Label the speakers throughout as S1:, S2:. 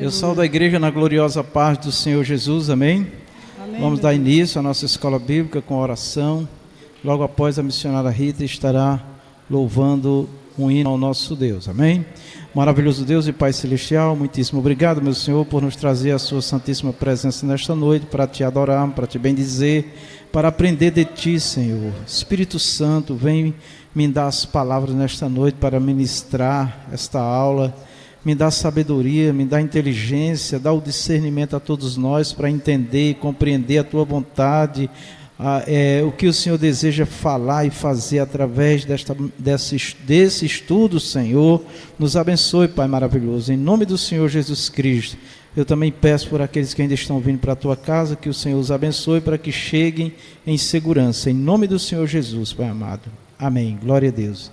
S1: Eu saúdo a igreja na gloriosa paz do Senhor Jesus, amém?
S2: Amém.
S1: Vamos dar início à nossa escola bíblica com oração. Logo após a missionária Rita estará louvando um hino ao nosso Deus, amém? Maravilhoso Deus e Pai Celestial, muitíssimo obrigado, meu Senhor, por nos trazer a sua santíssima presença nesta noite, para te adorar, para te bendizer, para aprender de ti, Senhor. Espírito Santo, vem me dar as palavras nesta noite para ministrar esta aula. Me dá sabedoria, me dá inteligência, dá o discernimento a todos nós para entender e compreender a Tua vontade, o que o Senhor deseja falar e fazer através desse estudo, Senhor. Nos abençoe, Pai maravilhoso, em nome do Senhor Jesus Cristo. Eu também peço por aqueles que ainda estão vindo para a Tua casa, que o Senhor os abençoe para que cheguem em segurança, em nome do Senhor Jesus, Pai amado. Amém, glória a Deus.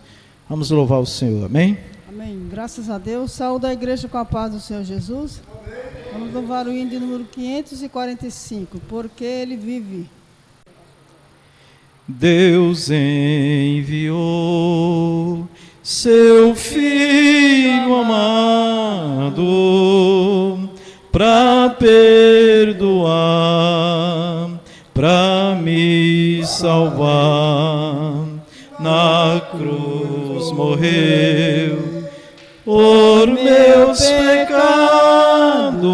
S1: Vamos louvar o Senhor, amém?
S2: Amém. Graças a Deus. Saúde a igreja com a paz do Senhor Jesus. Amém. Vamos louvar o hino de número 545. Porque Ele vive.
S1: Deus enviou seu Filho amado para perdoar, para me salvar. Na cruz morreu por meus pecados,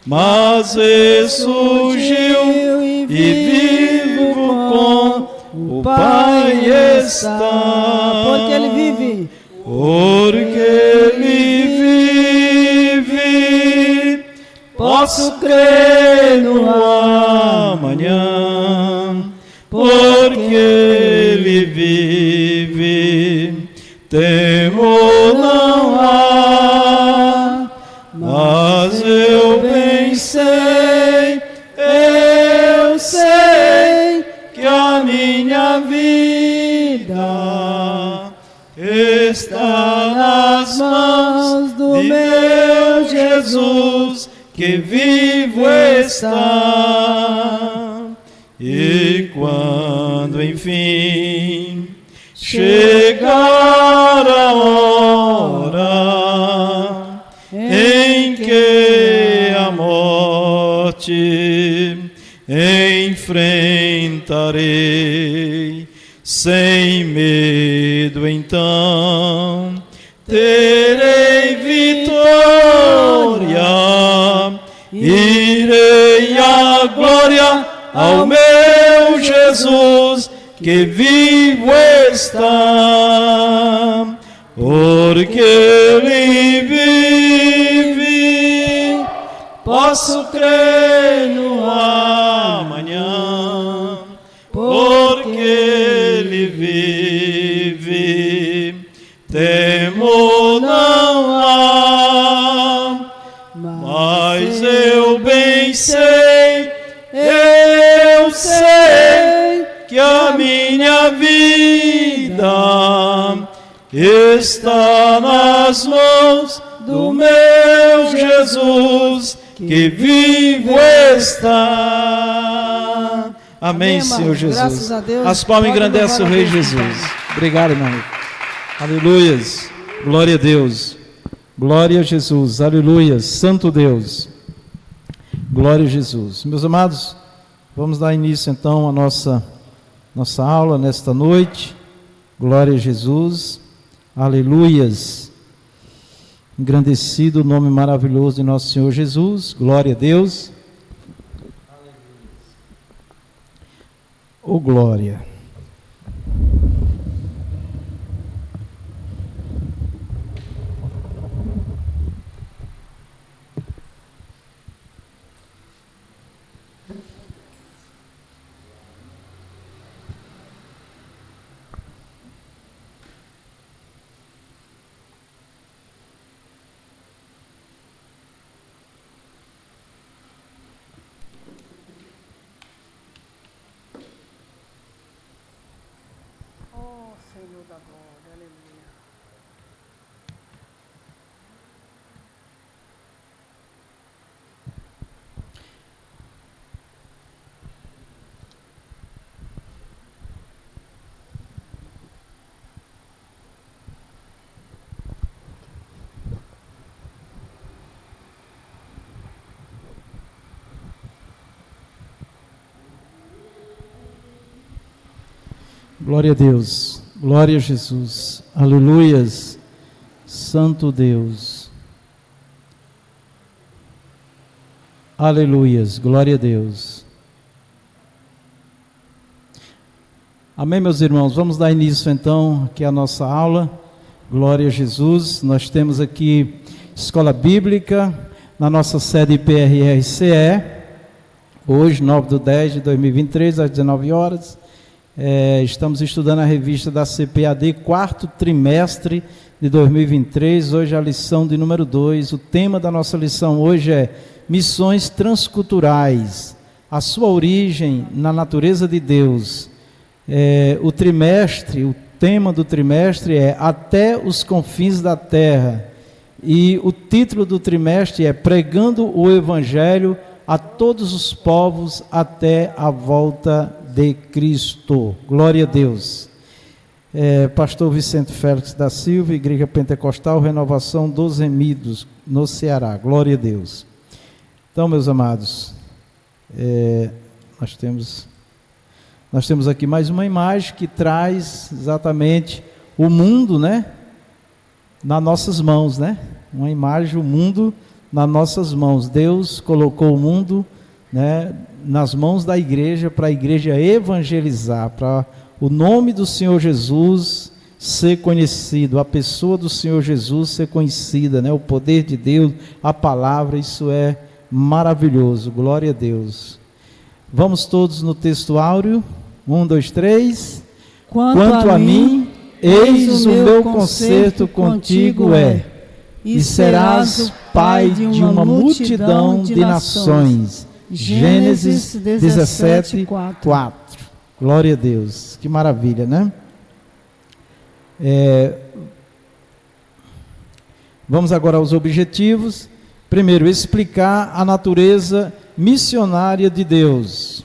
S1: mas ressurgiu e vivo com o Pai está.
S2: Porque Ele vive.
S1: Porque Ele vive, posso crer no amanhã. Porque Ele vive, temor não há, mas eu bem sei que a minha vida está nas mãos do meu Jesus, que vivo está. E quando enfim chegar a hora em que a morte enfrentarei, sem medo então terei vitória, irei à glória ao meu Jesus, que vivo está. Porque Ele vive, posso crer no amanhã. Porque Ele vive, temor não há, mas eu bem sei que a minha vida está nas mãos do meu Jesus, que vivo está. Amém, Senhor Jesus.
S2: Graças a Deus.
S1: As palmas engrandecem o Rei Jesus. Obrigado, irmão. Aleluias. Glória a Deus. Glória a Jesus. Aleluia. Santo Deus. Glória a Jesus. Meus amados, vamos dar início então à nossa aula nesta noite. Glória a Jesus. Aleluias. Engrandecido o nome maravilhoso de nosso Senhor Jesus. Glória a Deus. Oh, glória. Glória a Deus, glória a Jesus, aleluias, Santo Deus, aleluias, glória a Deus. Amém, meus irmãos, vamos dar início então aqui à nossa aula, glória a Jesus. Nós temos aqui Escola Bíblica na nossa sede IPRRCE, hoje 9/10/2023 às 19 horas. Estamos estudando a revista da CPAD, quarto trimestre de 2023, hoje a lição de número 2, o tema da nossa lição hoje é Missões Transculturais, a sua origem na natureza de Deus. O tema do trimestre é Até os Confins da Terra, e o título do trimestre é Pregando o Evangelho a todos os povos até a volta de Cristo. Glória a Deus. Pastor Vicente Félix da Silva, Igreja Pentecostal, Renovação dos Remidos, no Ceará. Glória a Deus. Então, meus amados, nós temos aqui mais uma imagem que traz exatamente o mundo, né, nas nossas mãos, né? Uma imagem, o mundo nas nossas mãos. Deus colocou o mundo, né, nas mãos da igreja, para a igreja evangelizar, para o nome do Senhor Jesus ser conhecido, a pessoa do Senhor Jesus ser conhecida, né, o poder de Deus, a palavra, isso é maravilhoso, glória a Deus. Vamos todos no texto áureo, 1, 2, 3. Quanto a mim, eis o meu concerto contigo e serás pai de uma multidão de nações. Gênesis 17, 4. Glória a Deus, que maravilha, né? Vamos agora aos objetivos. Primeiro, explicar a natureza missionária de Deus.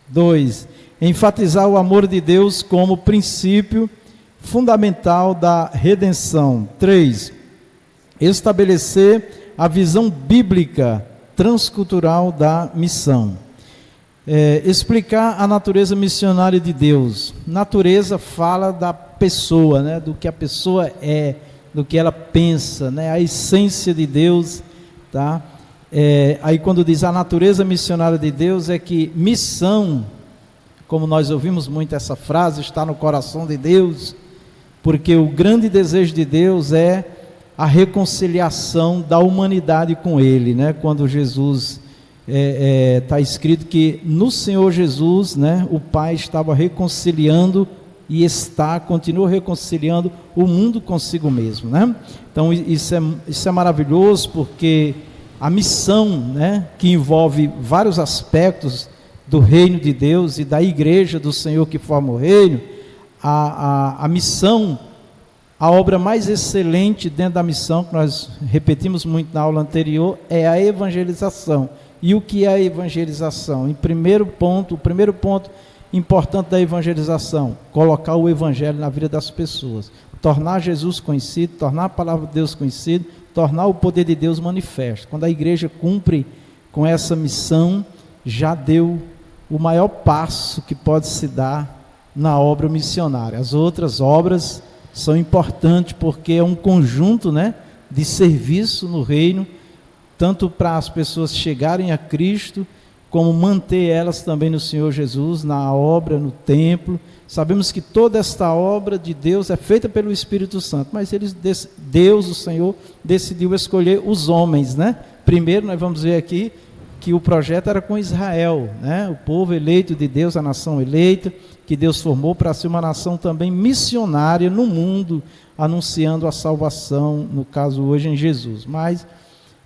S1: 2, enfatizar o amor de Deus como princípio fundamental da redenção. 3, estabelecer a visão bíblica transcultural da missão. Explicar a natureza missionária de Deus. Natureza fala da pessoa, né, do que a pessoa é, do que ela pensa, né, a essência de Deus, tá? Aí quando diz a natureza missionária de Deus, é que missão, como nós ouvimos muito essa frase, está no coração de Deus, porque o grande desejo de Deus é a reconciliação da humanidade com Ele, né? Quando Jesus, está escrito que no Senhor Jesus, né, o Pai estava reconciliando e continua reconciliando o mundo consigo mesmo, né? Então isso é maravilhoso, porque a missão, né, que envolve vários aspectos do reino de Deus e da igreja do Senhor que forma o reino, a missão, a obra mais excelente dentro da missão, que nós repetimos muito na aula anterior, é a evangelização. E o que é a evangelização? O primeiro ponto importante da evangelização, colocar o evangelho na vida das pessoas, tornar Jesus conhecido, tornar a palavra de Deus conhecida, tornar o poder de Deus manifesto. Quando a igreja cumpre com essa missão, já deu o maior passo que pode se dar na obra missionária. As outras obras são importantes, porque é um conjunto, né, de serviço no reino, tanto para as pessoas chegarem a Cristo, como manter elas também no Senhor Jesus, na obra, no templo. Sabemos que toda esta obra de Deus é feita pelo Espírito Santo, mas Deus, o Senhor, decidiu escolher os homens, né? Primeiro nós vamos ver aqui que o projeto era com Israel, né? O povo eleito de Deus, a nação eleita, que Deus formou para ser uma nação também missionária no mundo, anunciando a salvação, no caso hoje em Jesus. Mas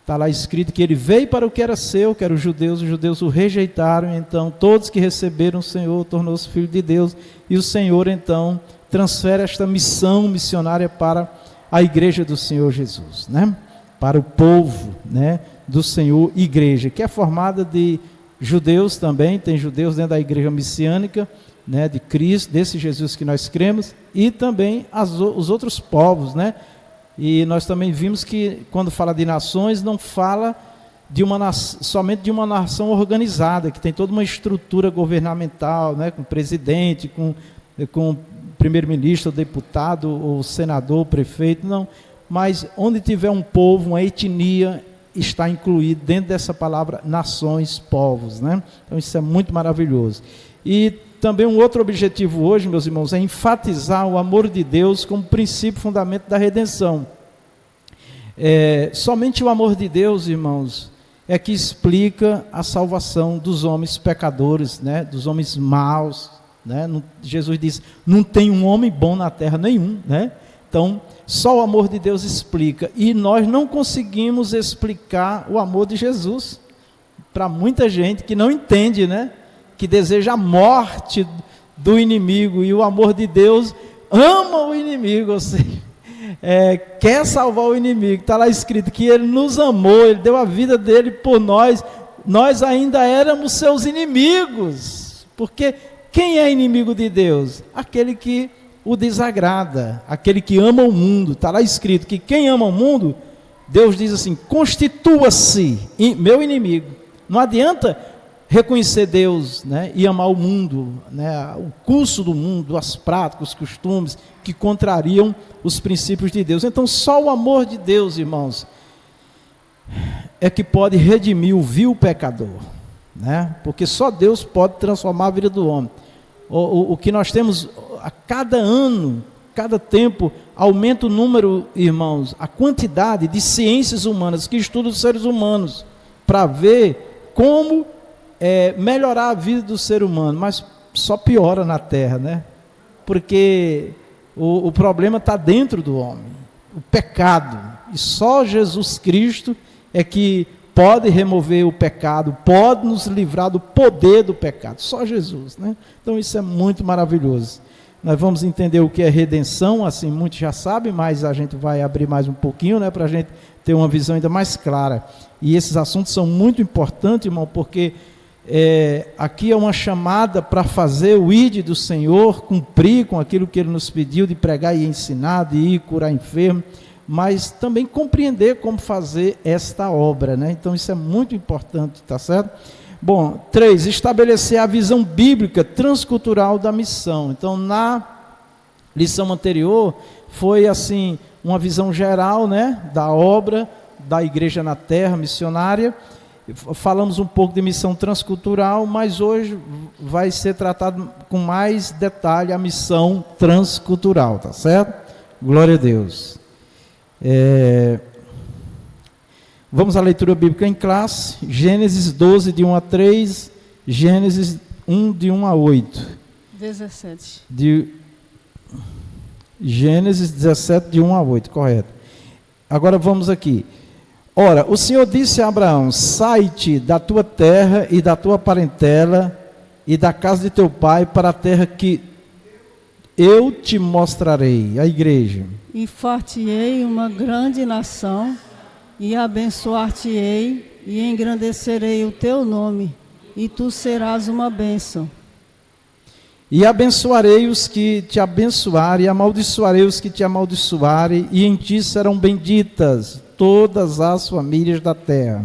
S1: está lá escrito que ele veio para o que era seu, que eram os judeus o rejeitaram, então todos que receberam o Senhor tornou-se filho de Deus, e o Senhor então transfere esta missão missionária para a igreja do Senhor Jesus, né? Para o povo, né, do Senhor, igreja, que é formada de judeus também, tem judeus dentro da igreja messiânica, né, de Cristo, desse Jesus que nós cremos, e também os outros povos, né? E nós também vimos que quando fala de nações, não fala somente de uma nação organizada, que tem toda uma estrutura governamental, né, com presidente, com primeiro-ministro, o deputado, o senador, o prefeito, não. Mas onde tiver um povo, uma etnia, está incluído dentro dessa palavra nações, povos, né? Então isso é muito maravilhoso. E também um outro objetivo hoje, meus irmãos, é enfatizar o amor de Deus como princípio fundamento da redenção. Somente o amor de Deus, irmãos, é que explica a salvação dos homens pecadores, né? Dos homens maus, né? Jesus disse, não tem um homem bom na terra nenhum, né? Então, só o amor de Deus explica, e nós não conseguimos explicar o amor de Jesus para muita gente que não entende, né? Que deseja a morte do inimigo, e o amor de Deus ama o inimigo, ou seja, quer salvar o inimigo. Está lá escrito que ele nos amou, ele deu a vida dele por nós, nós ainda éramos seus inimigos, porque quem é inimigo de Deus? Aquele que o desagrada, aquele que ama o mundo. Está lá escrito que quem ama o mundo, Deus diz assim, constitua-se meu inimigo. Não adianta reconhecer Deus, né, e amar o mundo, né, o curso do mundo, as práticas, os costumes que contrariam os princípios de Deus. Então só o amor de Deus, irmãos, é que pode redimir o vil pecador, né, porque só Deus pode transformar a vida do homem. O que nós temos a cada ano, cada tempo, aumenta o número, irmãos, a quantidade de ciências humanas que estudam os seres humanos, para ver como melhorar a vida do ser humano, mas só piora na terra, né? Porque o problema está dentro do homem, o pecado, e só Jesus Cristo é que pode remover o pecado, pode nos livrar do poder do pecado, só Jesus, né? Então isso é muito maravilhoso. Nós vamos entender o que é redenção, assim, muitos já sabem, mas a gente vai abrir mais um pouquinho, né, para a gente ter uma visão ainda mais clara. E esses assuntos são muito importantes, irmão, porque aqui é uma chamada para fazer o ID do Senhor, cumprir com aquilo que Ele nos pediu de pregar e ensinar, de ir curar enfermo, mas também compreender como fazer esta obra, né? Então isso é muito importante, tá certo? Bom, 3, estabelecer a visão bíblica transcultural da missão. Então na lição anterior foi assim, uma visão geral, né, da obra da igreja na terra missionária. Falamos um pouco de missão transcultural, mas hoje vai ser tratado com mais detalhe a missão transcultural, tá certo? Glória a Deus. Vamos à leitura bíblica em classe. Gênesis 12, de 1 a 3, Gênesis 1, de 1 a 8.
S2: 17.
S1: Gênesis 17, de 1 a 8, correto. Agora vamos aqui. Ora, o Senhor disse a Abraão, sai-te da tua terra e da tua parentela e da casa de teu pai para a terra que eu te mostrarei. A igreja.
S2: E far-te-ei uma grande nação, e abençoar-te-ei, e engrandecerei o teu nome, e tu serás uma bênção.
S1: E abençoarei os que te abençoarem, e amaldiçoarei os que te amaldiçoarem, e em ti serão benditas todas as famílias da terra.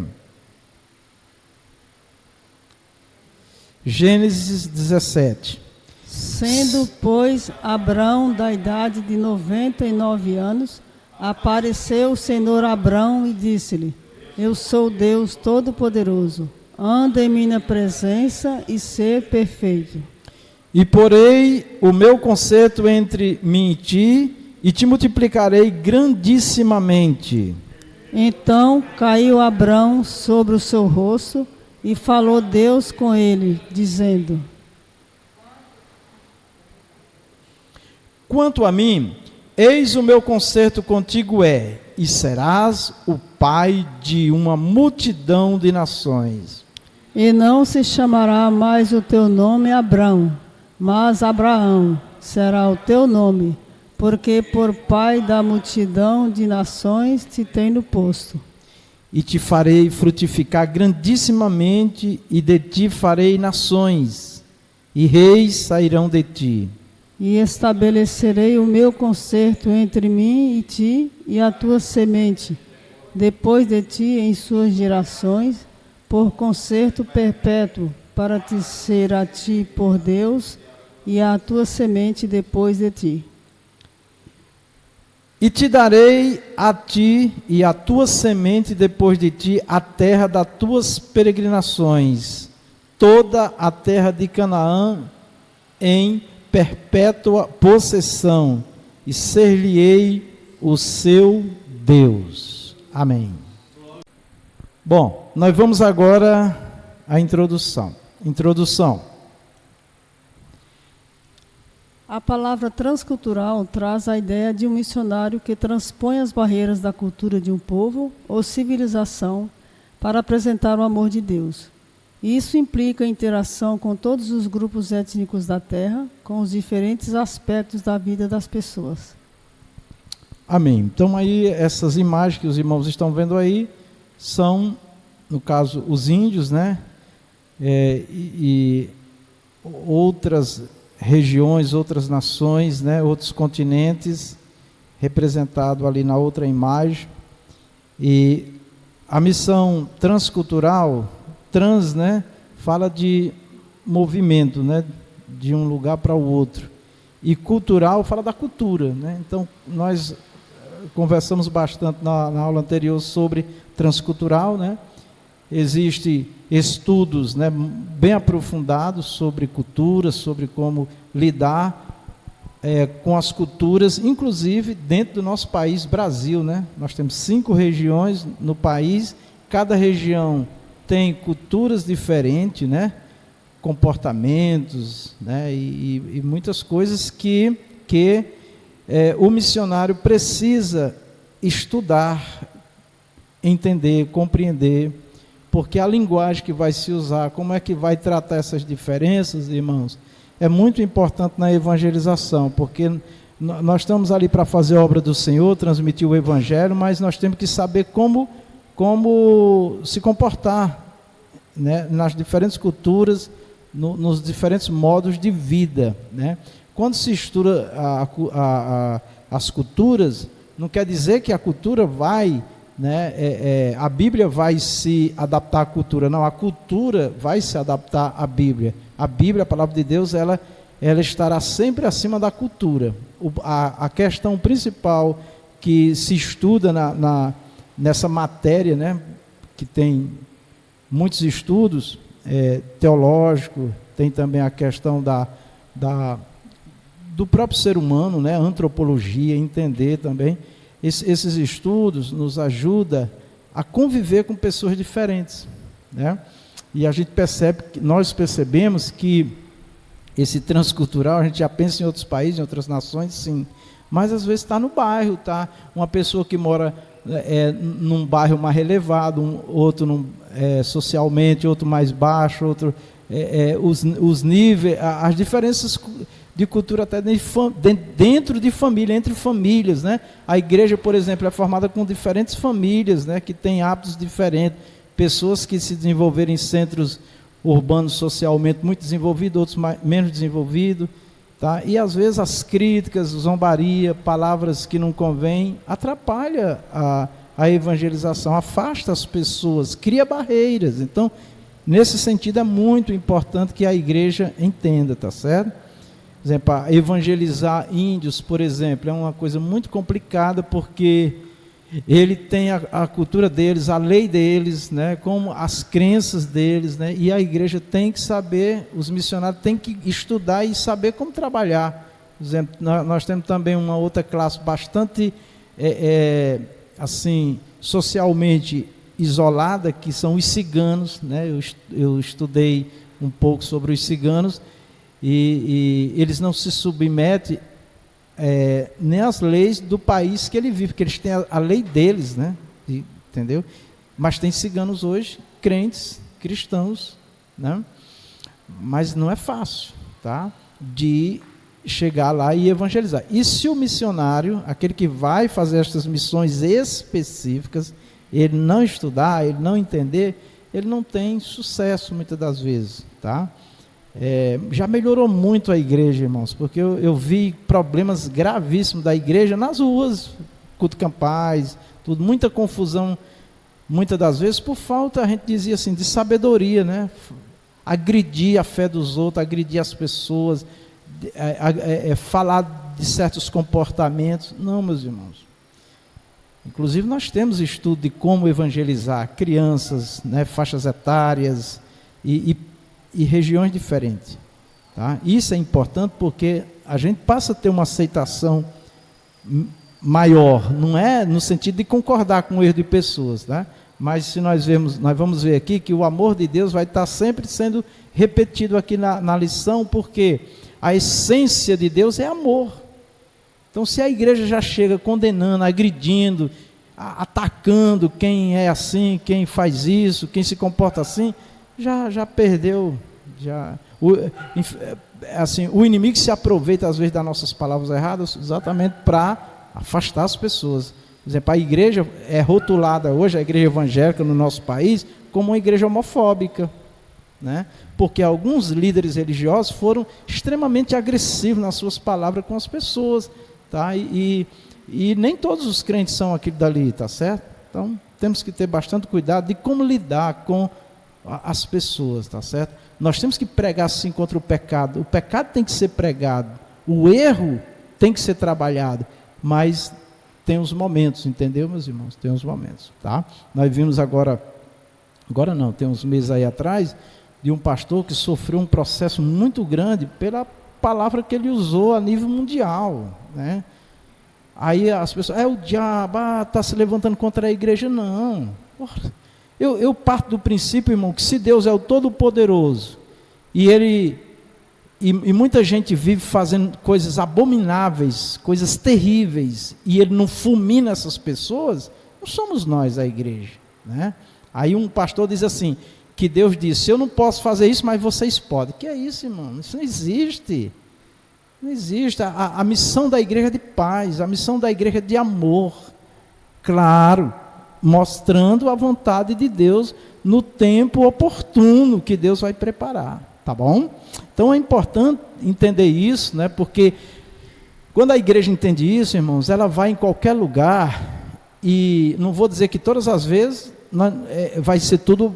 S1: Gênesis 17.
S2: Sendo, pois, Abrão da idade de 99 anos, apareceu o Senhor a Abrão e disse-lhe, eu sou Deus Todo-Poderoso, anda em minha presença e ser perfeito.
S1: E porei o meu concerto entre mim e ti, e te multiplicarei grandissimamente.
S2: Então caiu Abrão sobre o seu rosto, e falou Deus com ele, dizendo,
S1: quanto a mim, eis o meu concerto contigo e serás o pai de uma multidão de nações.
S2: E não se chamará mais o teu nome Abrão, mas Abraão será o teu nome, porque por pai da multidão de nações te tenho posto.
S1: E te farei frutificar grandissimamente, e de ti farei nações, e reis sairão de ti.
S2: E estabelecerei o meu concerto entre mim e ti e a tua semente, depois de ti em suas gerações, por concerto perpétuo, para te ser a ti por Deus e à tua semente depois de ti.
S1: E te darei a ti e à tua semente depois de ti a terra das tuas peregrinações, toda a terra de Canaã em perpétua possessão, e ser-lhe-ei o seu Deus. Amém. Bom, nós vamos agora à introdução.
S2: A palavra transcultural traz a ideia de um missionário que transpõe as barreiras da cultura de um povo ou civilização para apresentar o amor de Deus. Isso implica interação com todos os grupos étnicos da terra, com os diferentes aspectos da vida das pessoas.
S1: Amém. Então aí essas imagens que os irmãos estão vendo aí são, no caso, os índios, né? E outras regiões, outras nações, né? Outros continentes, representado ali na outra imagem. E a missão transcultural, né? Fala de movimento, né? De um lugar para o outro. E cultural fala da cultura, né? Então nós conversamos bastante na aula anterior sobre transcultural, né? Existem estudos, né, bem aprofundados sobre cultura, sobre como lidar com as culturas, inclusive dentro do nosso país, Brasil, né? Nós temos 5 regiões no país, cada região tem culturas diferentes, né? Comportamentos, né? E muitas coisas que o missionário precisa estudar, entender, compreender, porque a linguagem que vai se usar, como é que vai tratar essas diferenças, irmãos, é muito importante na evangelização, porque nós estamos ali para fazer a obra do Senhor, transmitir o Evangelho, mas nós temos que saber como se comportar, né, nas diferentes culturas, nos diferentes modos de vida, né? Quando se estuda as culturas, não quer dizer que a cultura vai, né, a Bíblia vai se adaptar à cultura, não, a cultura vai se adaptar à Bíblia. A Bíblia, a palavra de Deus, ela estará sempre acima da cultura. A questão principal que se estuda nessa matéria, né, que tem muitos estudos teológicos, tem também a questão do próprio ser humano, né, antropologia, entender também. Esses estudos nos ajudam a conviver com pessoas diferentes, né? E a gente nós percebemos que esse transcultural, a gente já pensa em outros países, em outras nações, sim, mas às vezes está no bairro, tá? Uma pessoa que mora num bairro mais elevado, outro socialmente, outro mais baixo, outro os níveis, as diferenças de cultura até dentro de família, entre famílias, né? A igreja, por exemplo, é formada com diferentes famílias, né, que têm hábitos diferentes, pessoas que se desenvolveram em centros urbanos socialmente muito desenvolvidos, outros menos desenvolvidos, tá? E às vezes as críticas, zombaria, palavras que não convêm, atrapalha a evangelização, afasta as pessoas, cria barreiras. Então, nesse sentido, é muito importante que a igreja entenda, tá certo? Por exemplo, evangelizar índios, por exemplo, é uma coisa muito complicada, porque ele tem a cultura deles, a lei deles, né, como as crenças deles, né, e a igreja tem que saber, os missionários têm que estudar e saber como trabalhar. Por exemplo, nós temos também uma outra classe bastante, assim, socialmente isolada, que são os ciganos, né? Eu estudei um pouco sobre os ciganos, e eles não se submetem nem às leis do país que ele vive, porque eles têm a lei deles, né? Entendeu? Mas tem ciganos hoje, crentes, cristãos, né? Mas não é fácil, tá? De chegar lá e evangelizar. E se o missionário, aquele que vai fazer estas missões específicas, ele não estudar, ele não entender, ele não tem sucesso muitas das vezes, tá? Já melhorou muito a igreja, irmãos, porque eu vi problemas gravíssimos da igreja nas ruas, culto campais, tudo, muita confusão, muitas das vezes por falta, a gente dizia assim, de sabedoria, né? Agredir a fé dos outros, agredir as pessoas, falar de certos comportamentos. Não, meus irmãos. Inclusive nós temos estudo de como evangelizar crianças, né, faixas etárias e regiões diferentes. Tá? Isso é importante porque a gente passa a ter uma aceitação maior, não é no sentido de concordar com o erro de pessoas, tá? Mas se nós vamos ver aqui que o amor de Deus vai estar sempre sendo repetido aqui na lição, porque a essência de Deus é amor. Então, se a igreja já chega condenando, agredindo, atacando quem é assim, quem faz isso, quem se comporta assim, já perdeu. O inimigo se aproveita às vezes das nossas palavras erradas exatamente para afastar as pessoas. Por exemplo, a igreja é rotulada hoje, a igreja evangélica no nosso país, como uma igreja homofóbica, né? Porque alguns líderes religiosos foram extremamente agressivos nas suas palavras com as pessoas, tá? E nem todos os crentes são aquilo dali, tá certo? Então temos que ter bastante cuidado de como lidar com as pessoas, tá certo? Nós temos que pregar sim contra o pecado tem que ser pregado, o erro tem que ser trabalhado, mas tem os momentos, entendeu, meus irmãos? Tem os momentos, tá? Nós vimos agora não, tem uns meses aí atrás, de um pastor que sofreu um processo muito grande pela palavra que ele usou a nível mundial, né? Aí as pessoas, o diabo está se levantando contra a igreja. Não, eu parto do princípio, irmão, que se Deus é o Todo-Poderoso, e muita gente vive fazendo coisas abomináveis, coisas terríveis, e ele não fulmina essas pessoas, não somos nós a igreja, né? Aí um pastor diz assim, que Deus disse, eu não posso fazer isso, mas vocês podem. Que é isso, irmão? Isso não existe. Não existe. A missão da igreja é de paz, a missão da igreja é de amor. Claro, mostrando a vontade de Deus no tempo oportuno que Deus vai preparar. Tá bom? Então é importante entender isso, né? Porque quando a igreja entende isso, irmãos, ela vai em qualquer lugar, e não vou dizer que todas as vezes vai ser tudo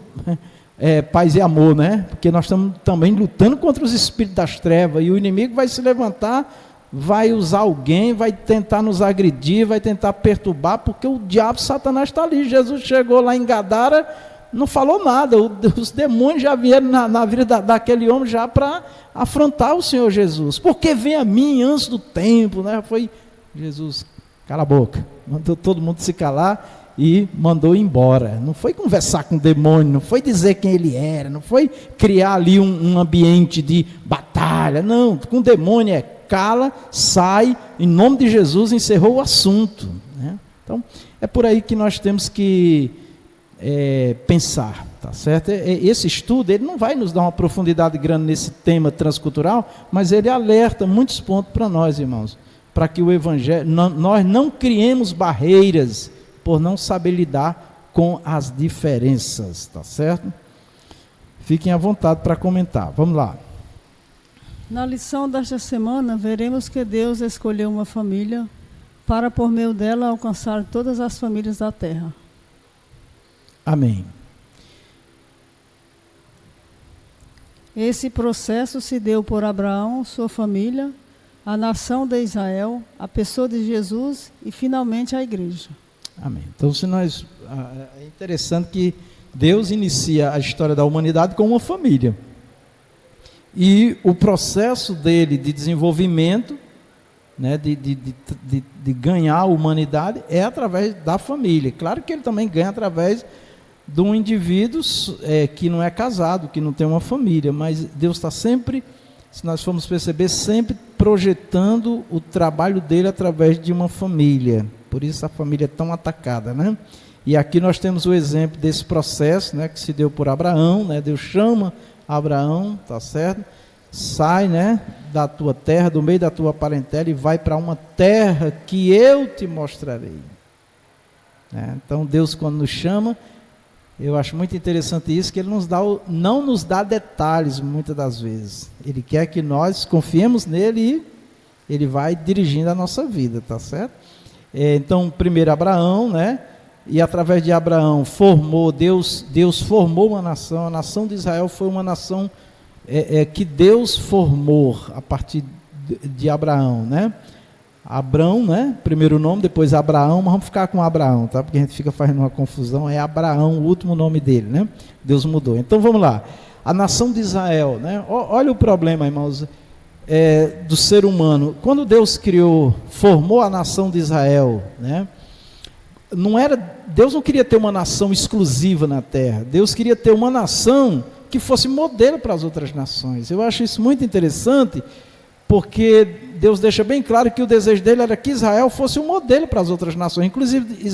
S1: paz e amor, né? Porque nós estamos também lutando contra os espíritos das trevas, e o inimigo vai se levantar, vai usar alguém, vai tentar nos agredir, vai tentar perturbar, porque o diabo, Satanás está ali. Jesus chegou lá em Gadara, não falou nada, os demônios já vieram na vida daquele homem já para afrontar o Senhor Jesus. Porque vem a mim antes do tempo, né? Foi Jesus, cala a boca, mandou todo mundo se calar e mandou ir embora. Não foi conversar com o demônio, não foi dizer quem ele era, não foi criar ali um ambiente de batalha. Não, com o demônio cala, sai, em nome de Jesus, encerrou o assunto, né? Então é por aí que nós temos que pensar, tá certo? Esse estudo, ele não vai nos dar uma profundidade grande nesse tema transcultural, mas ele alerta muitos pontos para nós, irmãos, para que o evangelho, nós não criemos barreiras por não saber lidar com as diferenças, tá certo? Fiquem à vontade para comentar. Vamos lá.
S2: Na lição desta semana, veremos que Deus escolheu uma família para, por meio dela, alcançar todas as famílias da terra.
S1: Amém.
S2: Esse processo se deu por Abraão, sua família, a nação de Israel, a pessoa de Jesus e, finalmente, a igreja.
S1: Amém. Então, é interessante que Deus inicia a história da humanidade com uma família. E o processo dele de desenvolvimento, né, de ganhar a humanidade, é através da família. Claro que ele também ganha através de um indivíduo que não é casado, que não tem uma família, mas Deus está sempre, se nós formos perceber, sempre projetando o trabalho dele através de uma família. Por isso a família é tão atacada, né? E aqui nós temos o exemplo desse processo, né, que se deu por Abraão, né? Deus chama Abraão, tá certo? Sai, né, da tua terra, do meio da tua parentela, e vai para uma terra que eu te mostrarei. Então Deus, quando nos chama, eu acho muito interessante isso, que Ele não nos dá detalhes muitas das vezes. Ele quer que nós confiemos nele e Ele vai dirigindo a nossa vida, tá certo? Então, primeiro Abraão, né? E através de Abraão Deus formou uma nação. A nação de Israel foi uma nação que Deus formou a partir de Abraão, né? Abrão, né? Primeiro nome, depois Abraão, mas vamos ficar com Abraão, tá? Porque a gente fica fazendo uma confusão, é Abraão, o último nome dele, né? Deus mudou. Então vamos lá. A nação de Israel, né? Olha o problema, irmãos, do ser humano. Quando Deus formou a nação de Israel, né? Deus não queria ter uma nação exclusiva na terra. Deus queria ter uma nação que fosse modelo para as outras nações. Eu acho isso muito interessante, porque Deus deixa bem claro que o desejo dele era que Israel fosse um modelo para as outras nações. Inclusive,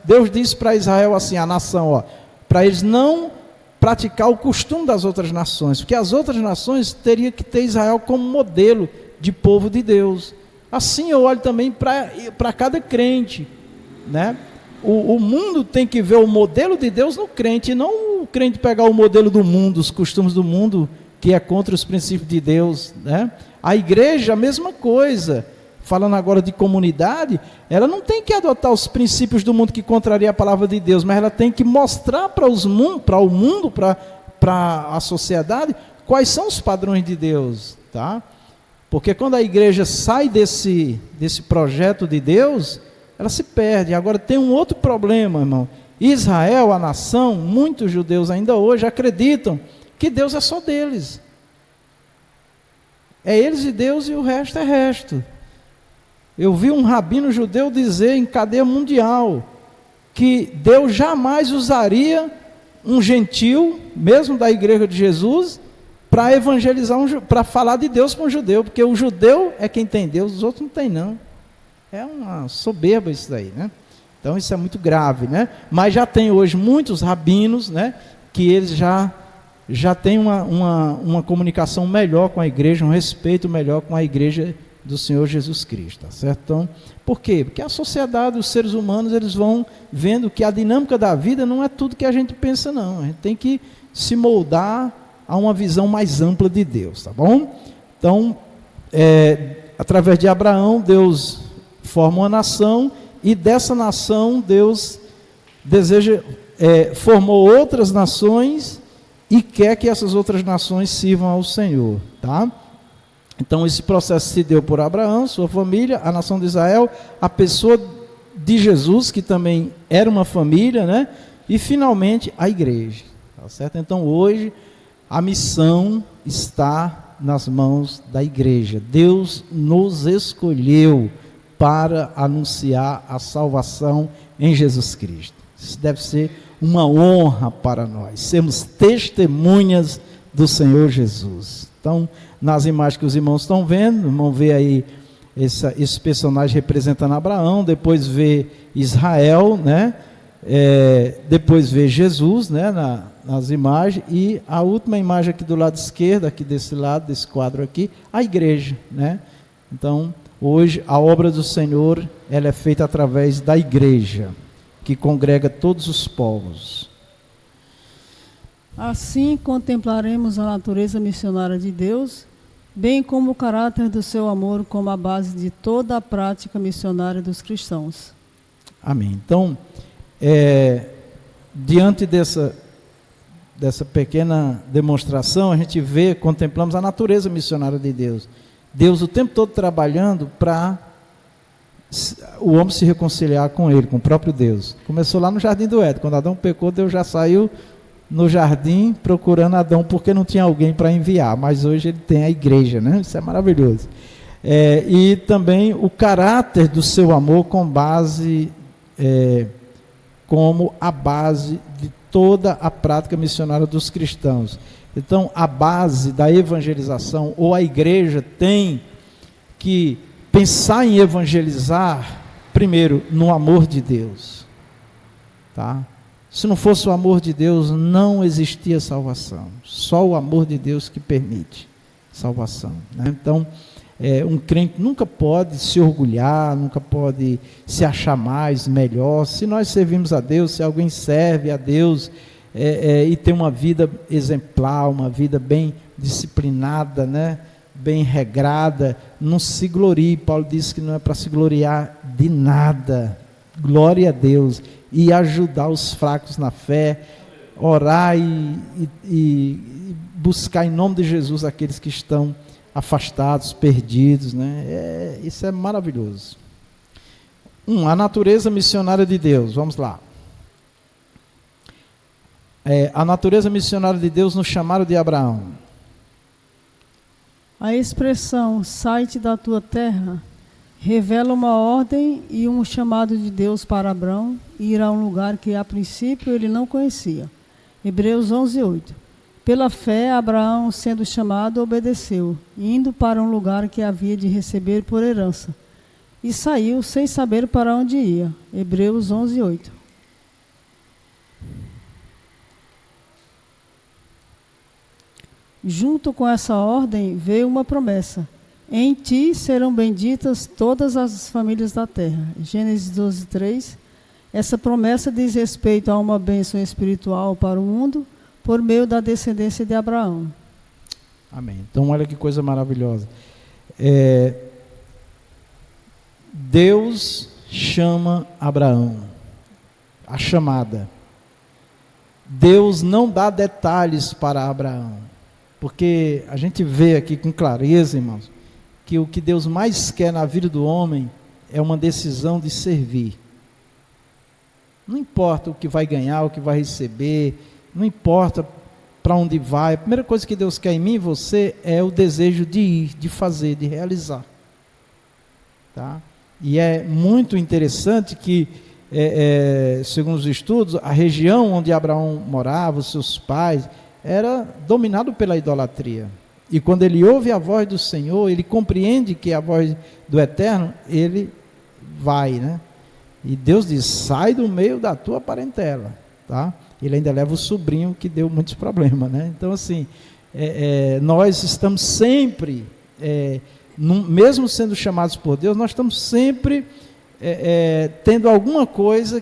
S1: Deus disse para Israel assim, a nação, para eles não praticar o costume das outras nações, porque as outras nações teriam que ter Israel como modelo de povo de Deus. Assim eu olho também para cada crente, né? O mundo tem que ver o modelo de Deus no crente, e não o crente pegar o modelo do mundo, os costumes do mundo, que é contra os princípios de Deus, né? A igreja, a mesma coisa, falando agora de comunidade, ela não tem que adotar os princípios do mundo que contraria a palavra de Deus, mas ela tem que mostrar para o mundo, para a sociedade, quais são os padrões de Deus, tá? Porque quando a igreja sai desse projeto de Deus, ela se perde. Agora tem um outro problema, irmão. Israel, a nação, muitos judeus ainda hoje acreditam que Deus é só deles. É eles e Deus e o resto é resto. Eu vi um rabino judeu dizer em cadeia mundial que Deus jamais usaria um gentil, mesmo da igreja de Jesus, para evangelizar, para falar de Deus para um judeu, porque o judeu é quem tem Deus, os outros não tem não. É uma soberba isso daí, né? Então isso é muito grave, né? Mas já tem hoje muitos rabinos, né? Que eles já têm uma comunicação melhor com a igreja, um respeito melhor com a igreja do Senhor Jesus Cristo, tá certo? Então, por quê? Porque a sociedade, os seres humanos, eles vão vendo que a dinâmica da vida não é tudo que a gente pensa não. A gente tem que se moldar a uma visão mais ampla de Deus, tá bom? Então, através de Abraão, Deus forma uma nação, e dessa nação Deus formou outras nações e quer que essas outras nações sirvam ao Senhor, tá? Então esse processo se deu por Abraão, sua família, a nação de Israel, a pessoa de Jesus, que também era uma família, né? E finalmente a igreja, tá certo? Então hoje a missão está nas mãos da igreja. Deus nos escolheu para anunciar a salvação em Jesus Cristo. Isso deve ser uma honra para nós, sermos testemunhas do Senhor Jesus. Então, nas imagens que os irmãos estão vendo, vão ver aí esse personagem representando Abraão, depois vê Israel, né? Depois vê Jesus, né? Nas imagens, e a última imagem aqui do lado esquerdo, aqui desse lado, desse quadro aqui, a igreja, né? Então, hoje, a obra do Senhor, ela é feita através da igreja, que congrega todos os povos.
S2: Assim, contemplaremos a natureza missionária de Deus, bem como o caráter do seu amor como a base de toda a prática missionária dos cristãos.
S1: Amém. Então, diante dessa pequena demonstração, a gente contemplamos a natureza missionária de Deus. Deus o tempo todo trabalhando para o homem se reconciliar com ele, com o próprio Deus. Começou lá no Jardim do Éden. Quando Adão pecou, Deus já saiu no jardim procurando Adão, porque não tinha alguém para enviar. Mas hoje ele tem a igreja, né? Isso é maravilhoso. E também o caráter do seu amor como a base de toda a prática missionária dos cristãos. Então, a base da evangelização, ou a igreja tem que pensar em evangelizar, primeiro, no amor de Deus. Tá? Se não fosse o amor de Deus, não existia salvação. Só o amor de Deus que permite salvação, né? Então, um crente nunca pode se orgulhar, nunca pode se achar mais, melhor. Se nós servimos a Deus, se alguém serve a Deus, e tem uma vida exemplar, uma vida bem disciplinada, né? Bem regrada, não se glorie. Paulo disse que não é para se gloriar de nada. Glória a Deus. E ajudar os fracos na fé, orar e buscar em nome de Jesus aqueles que estão afastados, perdidos, né? Isso é maravilhoso. A natureza missionária de Deus, vamos lá. A natureza missionária de Deus no chamado de Abraão.
S2: A expressão sai-te da tua terra revela uma ordem e um chamado de Deus para Abraão ir a um lugar que a princípio ele não conhecia. Hebreus 11:8. Pela fé, Abraão, sendo chamado, obedeceu, indo para um lugar que havia de receber por herança. E saiu sem saber para onde ia. Hebreus 11:8. Junto com essa ordem veio uma promessa. Em ti serão benditas todas as famílias da terra. Gênesis 12:3. Essa promessa diz respeito a uma bênção espiritual para o mundo por meio da descendência de Abraão.
S1: Amém. Então, olha que coisa maravilhosa. Deus chama Abraão. A chamada. Deus não dá detalhes para Abraão. Porque a gente vê aqui com clareza, irmãos, que o que Deus mais quer na vida do homem é uma decisão de servir. Não importa o que vai ganhar, o que vai receber, não importa para onde vai. A primeira coisa que Deus quer em mim e você é o desejo de ir, de fazer, de realizar. Tá? E é muito interessante que, segundo os estudos, a região onde Abraão morava, os seus pais, era dominado pela idolatria. E quando ele ouve a voz do Senhor, ele compreende que é a voz do Eterno, ele vai, né? E Deus diz, sai do meio da tua parentela, tá? Ele ainda leva o sobrinho que deu muitos problemas, né? Então, assim, nós estamos sempre, mesmo sendo chamados por Deus, nós estamos sempre tendo alguma coisa,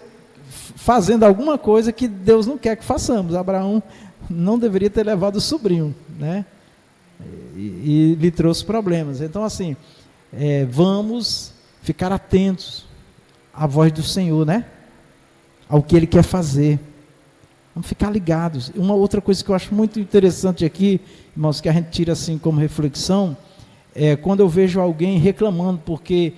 S1: fazendo alguma coisa que Deus não quer que façamos. Abraão não deveria ter levado o sobrinho, né? E lhe trouxe problemas. Então, assim, vamos ficar atentos à voz do Senhor, né? Ao que Ele quer fazer. Vamos ficar ligados. Uma outra coisa que eu acho muito interessante aqui, irmãos, que a gente tira assim como reflexão, é quando eu vejo alguém reclamando porque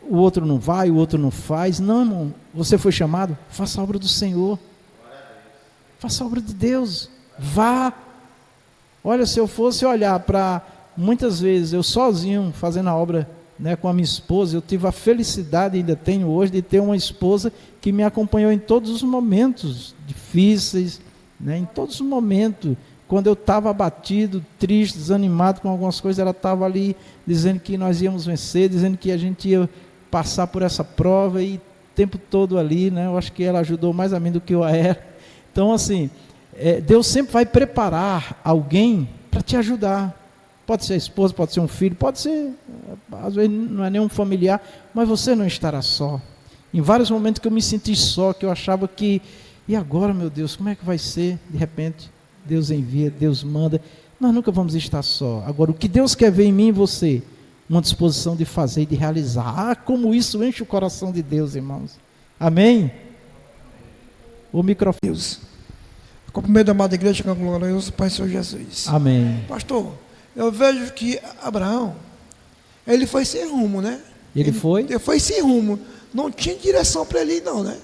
S1: o outro não vai, o outro não faz. Não, irmão, você foi chamado, faça a obra do Senhor. Faça a obra de Deus. Vá. Olha, se eu fosse olhar para, muitas vezes, eu sozinho fazendo a obra, né, com a minha esposa, eu tive a felicidade, ainda tenho hoje, de ter uma esposa que me acompanhou em todos os momentos difíceis, né, em todos os momentos, quando eu estava abatido, triste, desanimado com algumas coisas, ela estava ali dizendo que nós íamos vencer, dizendo que a gente ia passar por essa prova, e o tempo todo ali, né, eu acho que ela ajudou mais a mim do que eu a ela. Então, assim, Deus sempre vai preparar alguém para te ajudar. Pode ser a esposa, pode ser um filho, pode ser, às vezes não é nenhum familiar, mas você não estará só. Em vários momentos que eu me senti só, que eu achava que, e agora, meu Deus, como é que vai ser? De repente, Deus envia, Deus manda, nós nunca vamos estar só. Agora, o que Deus quer ver em mim e você? Uma disposição de fazer e de realizar. Ah, como isso enche o coração de Deus, irmãos. Amém? O microfone.
S3: Cumprimento da amada igreja, com a glorioso Pai Senhor Jesus.
S1: Amém.
S3: Pastor, eu vejo que Abraão, ele foi sem rumo, né?
S1: Ele foi?
S3: Ele foi sem rumo. Não tinha direção para ele ir, não, né?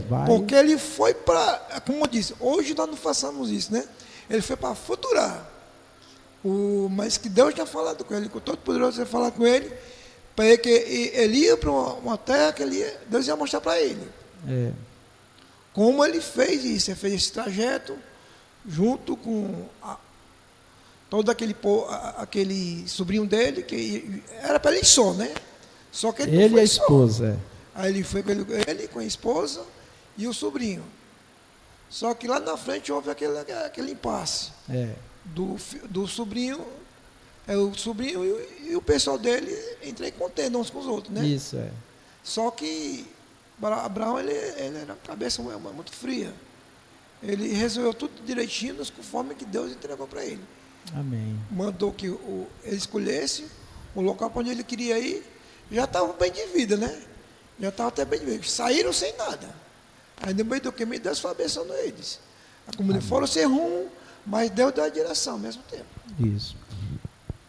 S1: Vai.
S3: Porque ele foi para, como eu disse, hoje nós não façamos isso, né? Ele foi para futurar. Mas que Deus tinha falado com ele, que o Todo-Poderoso ia falar com ele, para ele que ele ia para uma terra que Deus ia mostrar para ele. Como ele fez isso? Ele fez esse trajeto junto com todo aquele sobrinho dele, que era para ele só, né? Só que ele
S1: e a esposa.
S3: Aí ele foi com ele com a esposa e o sobrinho. Só que lá na frente houve aquele impasse do sobrinho. O sobrinho e o pessoal dele entrou em contenda uns com os outros, né?
S1: Isso,
S3: Só que Abraão, ele era uma cabeça muito fria. Ele resolveu tudo direitinho, conforme que Deus entregou para ele.
S1: Amém.
S3: Mandou que ele escolhesse o local para onde ele queria ir. Já estava bem de vida, né? Já estava até bem de vida. Saíram sem nada. Aí no meio do caminho, Deus foi abençoando eles. Como eles foram sem rumo, mas Deus deu a direção ao mesmo tempo.
S1: Isso.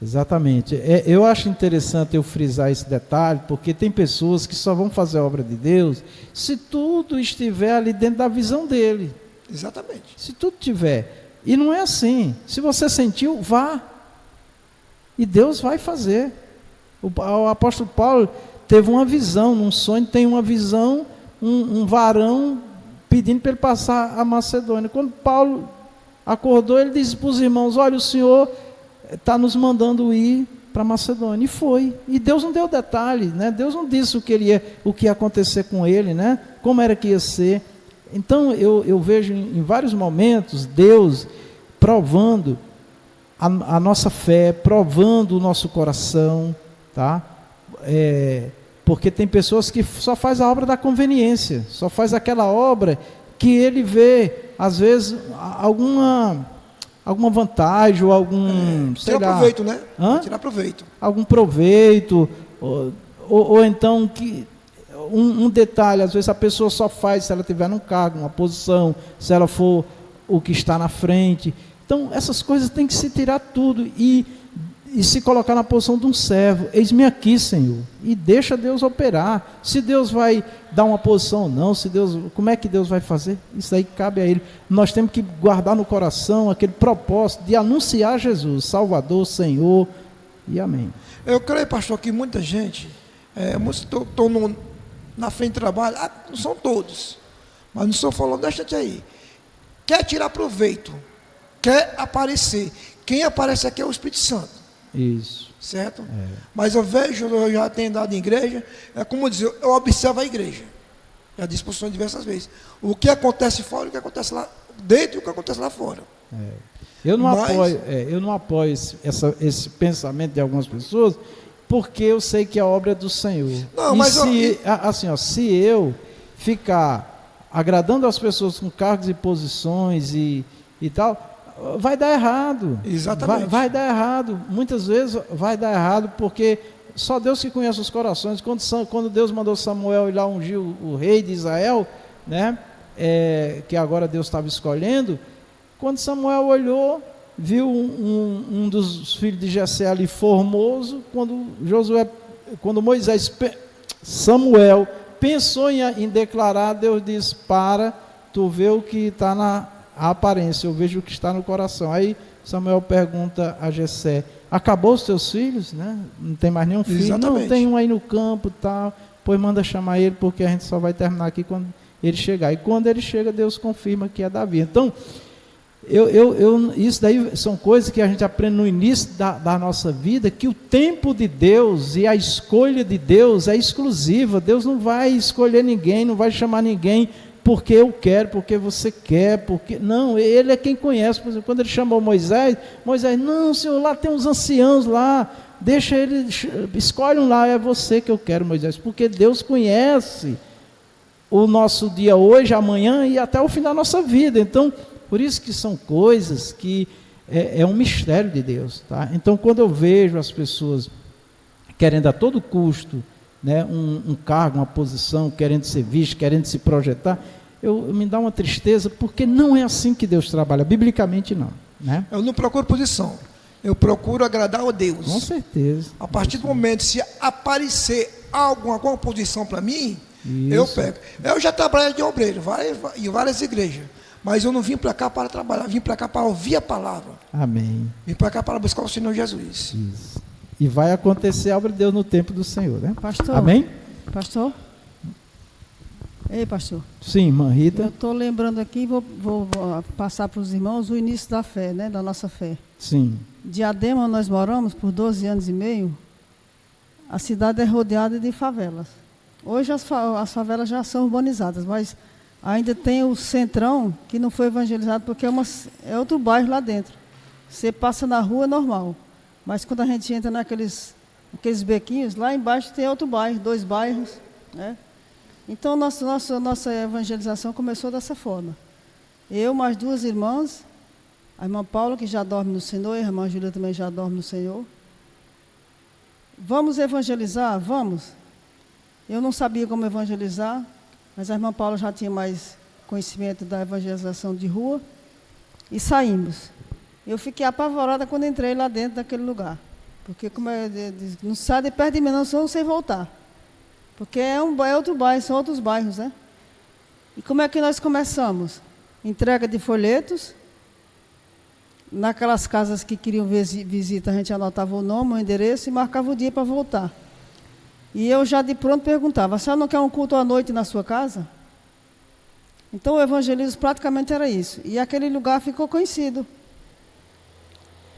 S1: Exatamente. Eu acho interessante eu frisar esse detalhe, porque tem pessoas que só vão fazer a obra de Deus se tudo estiver ali dentro da visão dele.
S3: Exatamente.
S1: Se tudo tiver. E não é assim. Se você sentiu, vá. E Deus vai fazer. O apóstolo Paulo teve uma visão, num sonho tem uma visão, um varão pedindo para ele passar a Macedônia. Quando Paulo acordou, ele disse para os irmãos: olha, o Senhor está nos mandando ir para Macedônia. E foi. E Deus não deu detalhe, né? Deus não disse o que ia acontecer com ele, né? Como era que ia ser. Então eu vejo em vários momentos Deus provando a nossa fé, provando o nosso coração, tá? Porque tem pessoas que só faz a obra da conveniência, só faz aquela obra que ele vê, às vezes, alguma vantagem ou algum, sei lá,
S3: tirar proveito, né?
S1: Hã?
S3: Tirar proveito.
S1: Algum proveito, ou então que um detalhe, às vezes a pessoa só faz se ela tiver num cargo, uma posição, se ela for o que está na frente. Então essas coisas tem que se tirar tudo e se colocar na posição de um servo. Eis-me aqui, Senhor, e deixa Deus operar. Se Deus vai dar uma posição ou não, como é que Deus vai fazer? Isso aí cabe a Ele. Nós temos que guardar no coração aquele propósito de anunciar Jesus, Salvador, Senhor, e amém.
S3: Eu creio, pastor, que muita gente, estou na frente do trabalho, não são todos, mas não estou falando, deixa aí, quer tirar proveito, quer aparecer. Quem aparece aqui é o Espírito Santo.
S1: Isso.
S3: Certo? Mas eu já tenho dado em igreja, como dizer, eu observo a igreja. Já disse para o senhor diversas vezes. O que acontece fora, o que acontece lá dentro e o que acontece lá fora.
S1: Eu não apoio esse pensamento de algumas pessoas, porque eu sei que a obra é do Senhor.
S3: Não,
S1: e
S3: mas
S1: se eu ficar agradando as pessoas com cargos e posições e tal, vai dar errado.
S3: Exatamente.
S1: Vai dar errado. Muitas vezes vai dar errado, porque só Deus que conhece os corações. Quando Deus mandou Samuel ir lá ungir o rei de Israel, né, que agora Deus estava escolhendo, quando Samuel olhou, viu um dos filhos de Jessé ali formoso, quando Samuel pensou em declarar, Deus disse: para, tu vê o que está na aparência, eu vejo o que está no coração. Aí Samuel pergunta a Jessé: acabou os teus filhos, né? Não tem mais nenhum filho?
S3: Exatamente.
S1: Não, tem um aí no campo, tal. Pois manda chamar ele, porque a gente só vai terminar aqui quando ele chegar. E quando ele chega, Deus confirma que é Davi. Então, isso daí são coisas que a gente aprende no início da nossa vida, que o tempo de Deus e a escolha de Deus é exclusiva. Deus não vai escolher ninguém, não vai chamar ninguém porque eu quero, porque você quer, porque... Não, Ele é quem conhece. Por exemplo, quando Ele chamou Moisés, não, Senhor, lá tem uns anciãos lá, deixa ele, escolhe um lá, é você que eu quero, Moisés, porque Deus conhece o nosso dia hoje, amanhã e até o fim da nossa vida. Então, por isso que são coisas que é um mistério de Deus, tá? Então, quando eu vejo as pessoas querendo a todo custo, né, um cargo, uma posição, querendo ser visto, querendo se projetar, me dá uma tristeza, porque não é assim que Deus trabalha, biblicamente não, né?
S3: Eu não procuro posição, eu procuro agradar a Deus.
S1: Com certeza.
S3: A partir do momento, se aparecer alguma posição para mim,
S1: isso.
S3: Eu pego. Eu já trabalhei de obreiro em várias igrejas, mas eu não vim para cá para trabalhar, vim para cá para ouvir a palavra.
S1: Amém.
S3: Vim para cá para buscar o Senhor Jesus.
S1: Isso. E vai acontecer a obra de Deus no tempo do Senhor, né?
S2: Pastor.
S1: Amém?
S2: Pastor? Ei, pastor.
S1: Sim, irmã Rita.
S2: Eu estou lembrando aqui, vou passar para os irmãos o início da fé, né? Da nossa fé.
S1: Sim.
S2: Diadema, nós moramos por 12 anos e meio. A cidade é rodeada de favelas. Hoje as favelas já são urbanizadas, mas ainda tem o centrão que não foi evangelizado porque é outro bairro lá dentro. Você passa na rua, é normal. Mas quando a gente entra naqueles bequinhos, lá embaixo tem outro bairro, 2 bairros, né? Então, nossa evangelização começou dessa forma. Eu, mais 2 irmãs, a irmã Paula, que já dorme no Senhor, e a irmã Júlia também já dorme no Senhor. Vamos evangelizar? Vamos. Eu não sabia como evangelizar, mas a irmã Paula já tinha mais conhecimento da evangelização de rua, e saímos. Eu fiquei apavorada quando entrei lá dentro daquele lugar. Porque, como não sai de perto de mim, não, senão sem voltar. Porque é outro bairro, são outros bairros, né? E como é que nós começamos? Entrega de folhetos. Naquelas casas que queriam visita, a gente anotava o nome, o endereço e marcava o dia para voltar. E eu já de pronto perguntava: a senhora não quer um culto à noite na sua casa? Então o evangelismo praticamente era isso. E aquele lugar ficou conhecido.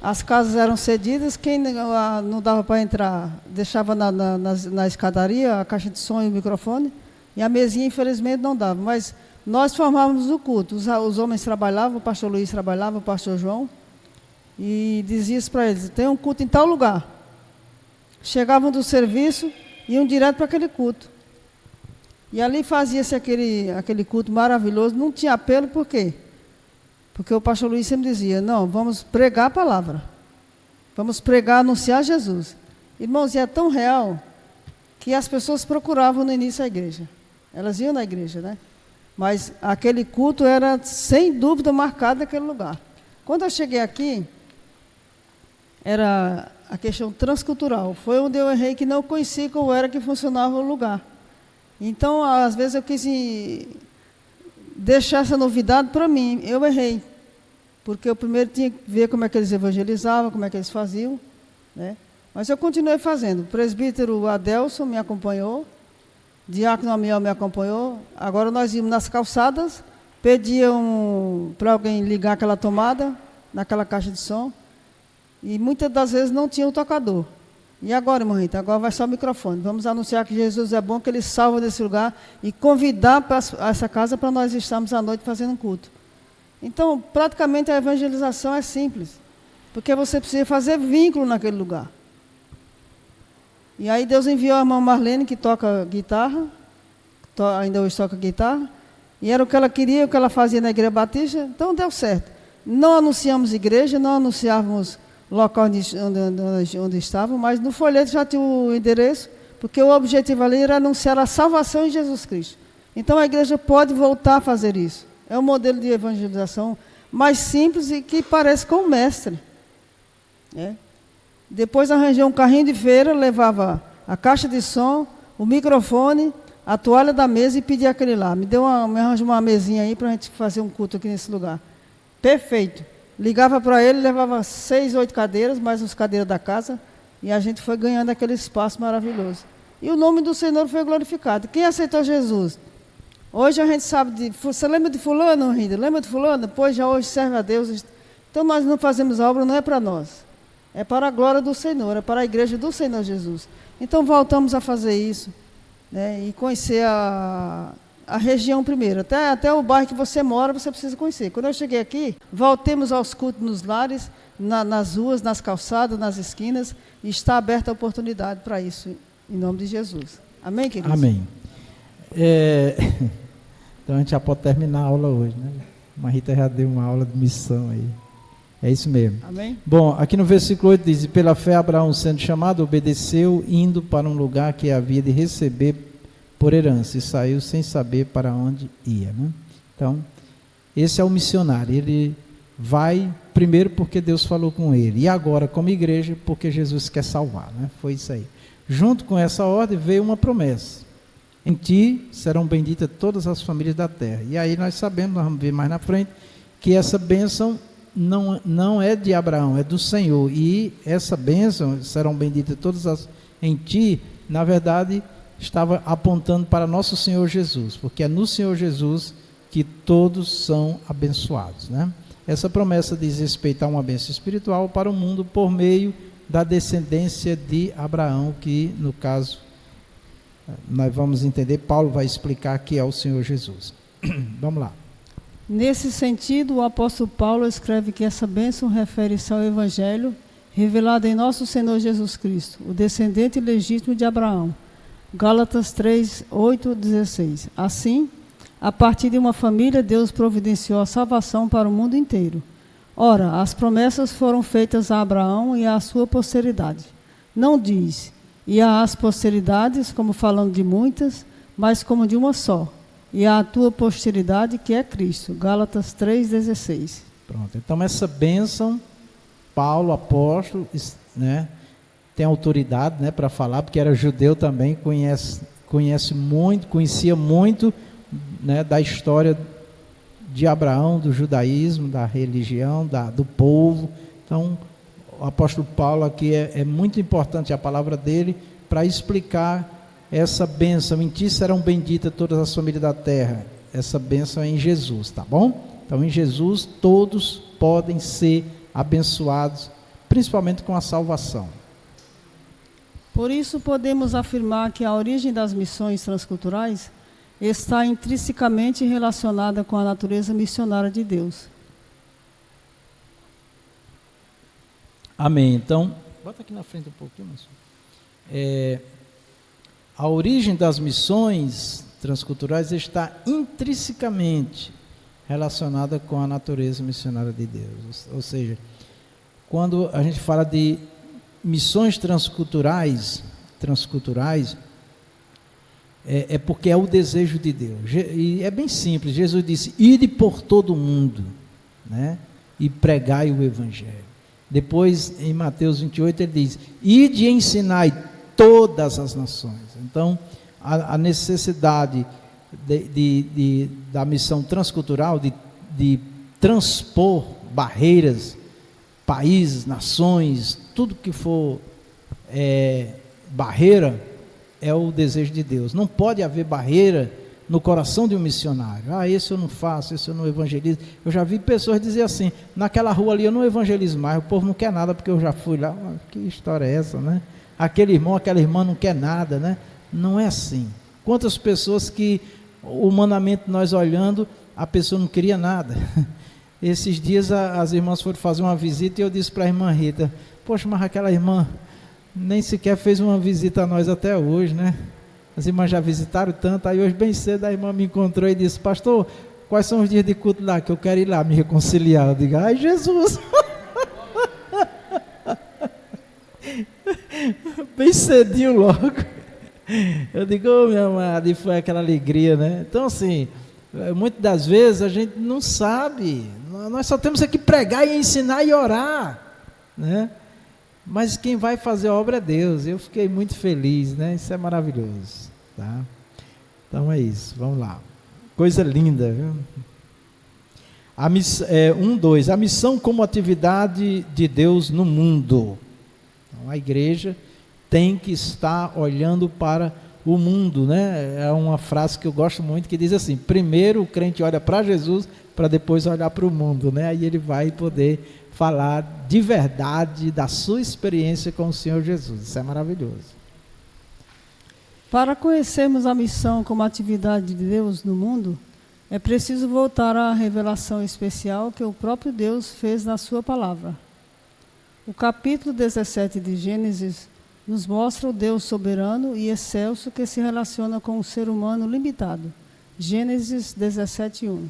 S2: As casas eram cedidas, quem não dava para entrar, deixava na escadaria a caixa de som e o microfone, e a mesinha, infelizmente, não dava. Mas nós formávamos o culto. Os homens trabalhavam, o pastor Luiz trabalhava, o pastor João, e dizia isso para eles: tem um culto em tal lugar. Chegavam do serviço, iam direto para aquele culto. E ali fazia-se aquele culto maravilhoso. Não tinha apelo, por quê? Porque o pastor Luiz sempre dizia: não, vamos pregar a palavra. Vamos pregar, anunciar Jesus. Irmãos, e é tão real que as pessoas procuravam no início a igreja. Elas iam na igreja, né? Mas aquele culto era, sem dúvida, marcado naquele lugar. Quando eu cheguei aqui, era a questão transcultural. Foi onde eu errei, que não conhecia como era que funcionava o lugar. Então, às vezes, eu quis deixar essa novidade para mim. Eu errei. Porque eu primeiro tinha que ver como é que eles evangelizavam, como é que eles faziam, né? Mas eu continuei fazendo. O presbítero Adelson me acompanhou, diácono Amiel me acompanhou. Agora nós íamos nas calçadas, pediam para alguém ligar aquela tomada, naquela caixa de som, e muitas das vezes não tinha o tocador. E agora, irmão Rita, agora vai só o microfone. Vamos anunciar que Jesus é bom, que Ele salva desse lugar, e convidar para essa casa para nós estarmos à noite fazendo um culto. Então, praticamente a evangelização é simples, porque você precisa fazer vínculo naquele lugar. E aí Deus enviou a irmã Marlene, que toca guitarra, ainda hoje toca guitarra, e era o que ela queria, o que ela fazia na igreja batista, então deu certo. Não anunciamos igreja, não anunciávamos local onde estávamos, mas no folheto já tinha o endereço, porque o objetivo ali era anunciar a salvação em Jesus Cristo. Então a igreja pode voltar a fazer isso. É um modelo de evangelização mais simples e que parece com o mestre. Depois arranjei um carrinho de feira, levava a caixa de som, o microfone, a toalha da mesa e pedi aquele lá. Me arranjou uma mesinha aí para a gente fazer um culto aqui nesse lugar. Perfeito. Ligava para ele, levava 6, 8 cadeiras, mais as cadeiras da casa, e a gente foi ganhando aquele espaço maravilhoso. E o nome do Senhor foi glorificado. Quem aceitou Jesus? Hoje a gente sabe você lembra de fulano, Rita? Lembra de fulano? Pois já hoje serve a Deus. Então nós não fazemos a obra, não é para nós. É para a glória do Senhor, é para a igreja do Senhor Jesus. Então voltamos a fazer isso, né? E conhecer a região primeiro. Até o bairro que você mora, você precisa conhecer. Quando eu cheguei aqui, voltemos aos cultos nos lares, nas ruas, nas calçadas, nas esquinas, e está aberta a oportunidade para isso, em nome de Jesus. Amém, queridos?
S1: Amém. Então a gente já pode terminar a aula hoje, né? A Rita já deu uma aula de missão aí. É isso mesmo.
S2: Amém?
S1: Bom, aqui no versículo 8 diz: e pela fé Abraão, sendo chamado, obedeceu, indo para um lugar que havia de receber por herança, e saiu sem saber para onde ia, né? Então, esse é o missionário. Ele vai primeiro porque Deus falou com ele, e agora como igreja porque Jesus quer salvar, né? Foi isso aí. Junto com essa ordem veio uma promessa: em ti serão benditas todas as famílias da terra. E aí nós sabemos, nós vamos ver mais na frente, que essa bênção não é de Abraão, é do Senhor. E essa bênção, serão benditas todas em ti, na verdade, estava apontando para nosso Senhor Jesus, porque é no Senhor Jesus que todos são abençoados, né? Essa promessa diz respeito a uma bênção espiritual para o mundo por meio da descendência de Abraão, que no caso nós vamos entender, Paulo vai explicar que é o Senhor Jesus. Vamos lá.
S2: Nesse sentido, o apóstolo Paulo escreve que essa bênção refere-se ao Evangelho revelado em nosso Senhor Jesus Cristo, o descendente legítimo de Abraão. Gálatas 3, 8, 16. Assim, a partir de uma família, Deus providenciou a salvação para o mundo inteiro. Ora, as promessas foram feitas a Abraão e à sua posteridade. Não diz, e às posteridades, como falando de muitas, mas como de uma só. E à tua posteridade, que é Cristo. Gálatas 3,16.
S1: Pronto. Então, essa bênção, Paulo, apóstolo, né, tem autoridade, né, para falar, porque era judeu também, conhecia muito, né, da história de Abraão, do judaísmo, da religião, do povo. Então, o apóstolo Paulo aqui é muito importante a palavra dele para explicar essa bênção. Em ti serão benditas todas as famílias da terra. Essa bênção é em Jesus, tá bom? Então, em Jesus, todos podem ser abençoados, principalmente com a salvação.
S2: Por isso, podemos afirmar que a origem das missões transculturais está intrinsecamente relacionada com a natureza missionária de Deus.
S1: Amém. Então, bota aqui na frente um pouquinho, a origem das missões transculturais está intrinsecamente relacionada com a natureza missionária de Deus. Ou seja, quando a gente fala de missões transculturais, é porque é o desejo de Deus. E é bem simples. Jesus disse: ide por todo o mundo, né, e pregai o evangelho. Depois, em Mateus 28, ele diz: ide e ensinai todas as nações. Então, a necessidade da missão transcultural, de transpor barreiras, países, nações, tudo que for barreira, é o desejo de Deus. Não pode haver barreira no coração de um missionário. Esse eu não faço, esse eu não evangelizo. Eu já vi pessoas dizer assim: naquela rua ali eu não evangelizo mais, o povo não quer nada porque eu já fui lá. Que história é essa, né? Aquele irmão, aquela irmã não quer nada, né? Não é assim. Quantas pessoas que, humanamente nós olhando, a pessoa não queria nada. Esses dias as irmãs foram fazer uma visita e eu disse para a irmã Rita: poxa, mas aquela irmã nem sequer fez uma visita a nós até hoje, né? As irmãs já visitaram tanto. Aí hoje bem cedo a irmã me encontrou e disse: pastor, quais são os dias de culto lá, que eu quero ir lá me reconciliar? Eu digo: ai, Jesus! Bem cedinho logo. Eu digo: oh, minha amada, e foi aquela alegria, né? Então, assim, muitas das vezes a gente não sabe, nós só temos que pregar e ensinar e orar, né? Mas quem vai fazer a obra é Deus. Eu fiquei muito feliz, né? Isso é maravilhoso, tá? Então é isso, vamos lá. Coisa linda, viu? 2. A missão como atividade de Deus no mundo. Então, a igreja tem que estar olhando para o mundo, né? É uma frase que eu gosto muito, que diz assim: primeiro o crente olha para Jesus, para depois olhar para o mundo, né? Aí ele vai poder falar de verdade da sua experiência com o Senhor Jesus. Isso é maravilhoso.
S2: Para conhecermos a missão como atividade de Deus no mundo, é preciso voltar à revelação especial que o próprio Deus fez na sua palavra. O capítulo 17 de Gênesis nos mostra o Deus soberano e excelso que se relaciona com o ser humano limitado. Gênesis 17:1.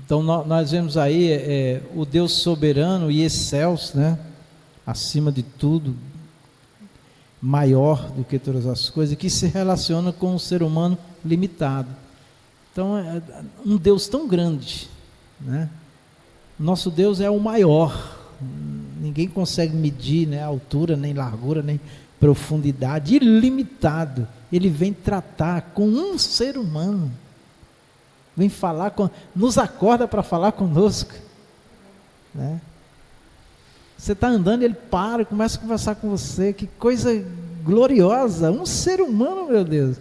S1: Então nós vemos aí o Deus soberano e excelso, né? Acima de tudo, maior do que todas as coisas, que se relaciona com o ser humano limitado. Então é um Deus tão grande, né? Nosso Deus é o maior, ninguém consegue medir, né, altura, nem largura, nem profundidade, ilimitado. Ele vem tratar com um ser humano, vem falar nos acorda para falar conosco, né? Você está andando, ele para, começa a conversar com você. Que coisa gloriosa, um ser humano, meu Deus.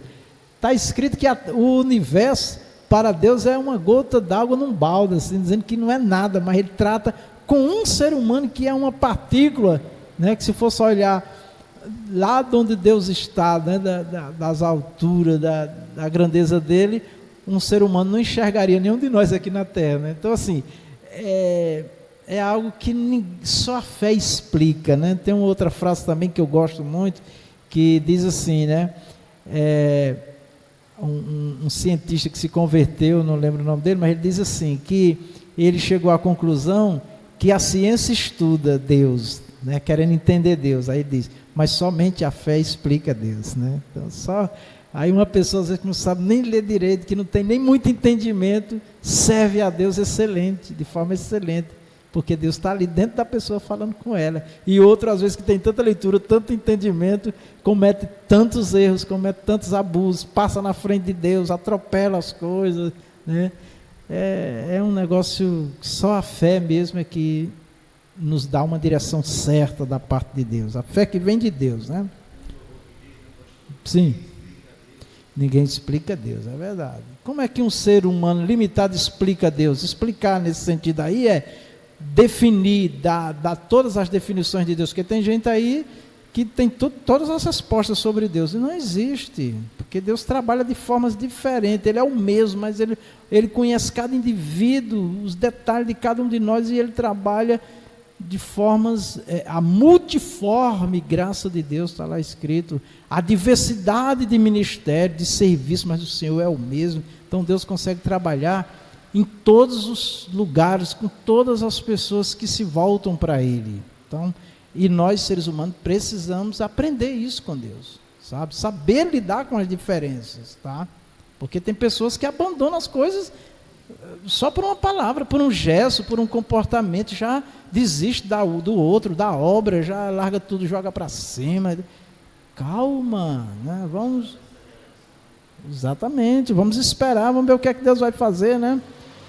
S1: Está escrito que o universo para Deus é uma gota d'água num balde, assim, dizendo que não é nada, mas ele trata com um ser humano que é uma partícula, né? Que se fosse olhar lá de onde Deus está, né? Das alturas, da grandeza dele, um ser humano não enxergaria nenhum de nós aqui na Terra, né? Então, assim, é algo que só a fé explica, né? Tem uma outra frase também que eu gosto muito, que diz assim, né? Um cientista que se converteu, não lembro o nome dele, mas ele diz assim, que ele chegou à conclusão que a ciência estuda Deus, né? Querendo entender Deus. Aí ele diz: mas somente a fé explica Deus, né? Então, só Aí uma pessoa às vezes que não sabe nem ler direito, que não tem nem muito entendimento, serve a Deus excelente, de forma excelente, porque Deus está ali dentro da pessoa falando com ela. E outro, às vezes, que tem tanta leitura, tanto entendimento, comete tantos erros, comete tantos abusos, passa na frente de Deus, atropela as coisas, né? É um negócio que só a fé mesmo é que nos dá uma direção certa da parte de Deus. A fé que vem de Deus, né? Sim. Ninguém explica Deus, é verdade. Como é que um ser humano limitado explica Deus? Explicar nesse sentido aí é definir, dar todas as definições de Deus, porque tem gente aí que tem todas as respostas sobre Deus, e não existe, porque Deus trabalha de formas diferentes, Ele é o mesmo, mas Ele conhece cada indivíduo, os detalhes de cada um de nós, e Ele trabalha de formas, a multiforme graça de Deus, está lá escrito, a diversidade de ministério, de serviço, mas o Senhor é o mesmo. Então Deus consegue trabalhar em todos os lugares, com todas as pessoas que se voltam para Ele. Então, e nós seres humanos precisamos aprender isso com Deus, sabe? Saber lidar com as diferenças, tá? Porque tem pessoas que abandonam as coisas só por uma palavra, por um gesto, por um comportamento, já desiste do outro, da obra, já larga tudo, joga para cima. Calma, né? Exatamente, vamos esperar, vamos ver o que é que Deus vai fazer, né?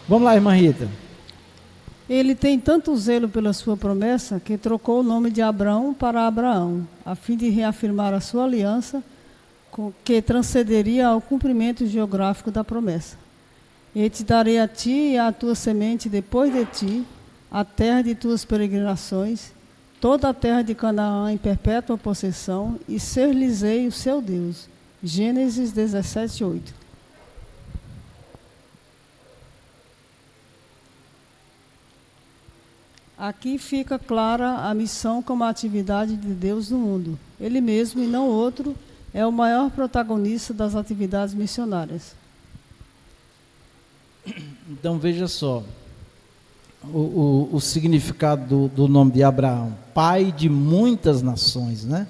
S1: Vamos lá, irmã Rita.
S2: Ele tem tanto zelo pela sua promessa que trocou o nome de Abrão para Abraão, a fim de reafirmar a sua aliança que transcenderia ao cumprimento geográfico da promessa. E te darei a ti e à tua semente depois de ti a terra de tuas peregrinações, toda a terra de Canaã em perpétua possessão, e ser-lhes-ei o seu Deus. Gênesis 17, 8. Aqui fica clara a missão como a atividade de Deus no mundo. Ele mesmo, e não outro, é o maior protagonista das atividades missionárias.
S1: Então veja só, o significado do nome de Abraão, pai de muitas nações, né?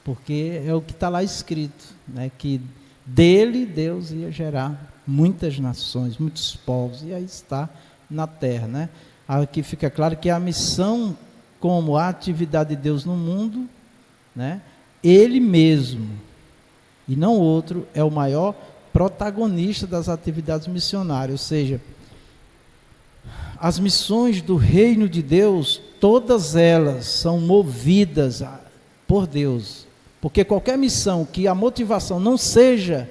S1: Porque é o que está lá escrito, né? Que dele Deus ia gerar muitas nações, muitos povos, e aí está na terra, né? Aqui fica claro que a missão como a atividade de Deus no mundo, né? Ele mesmo, e não outro, é o maior protagonista das atividades missionárias, ou seja, as missões do reino de Deus, todas elas são movidas por Deus, porque qualquer missão que a motivação não seja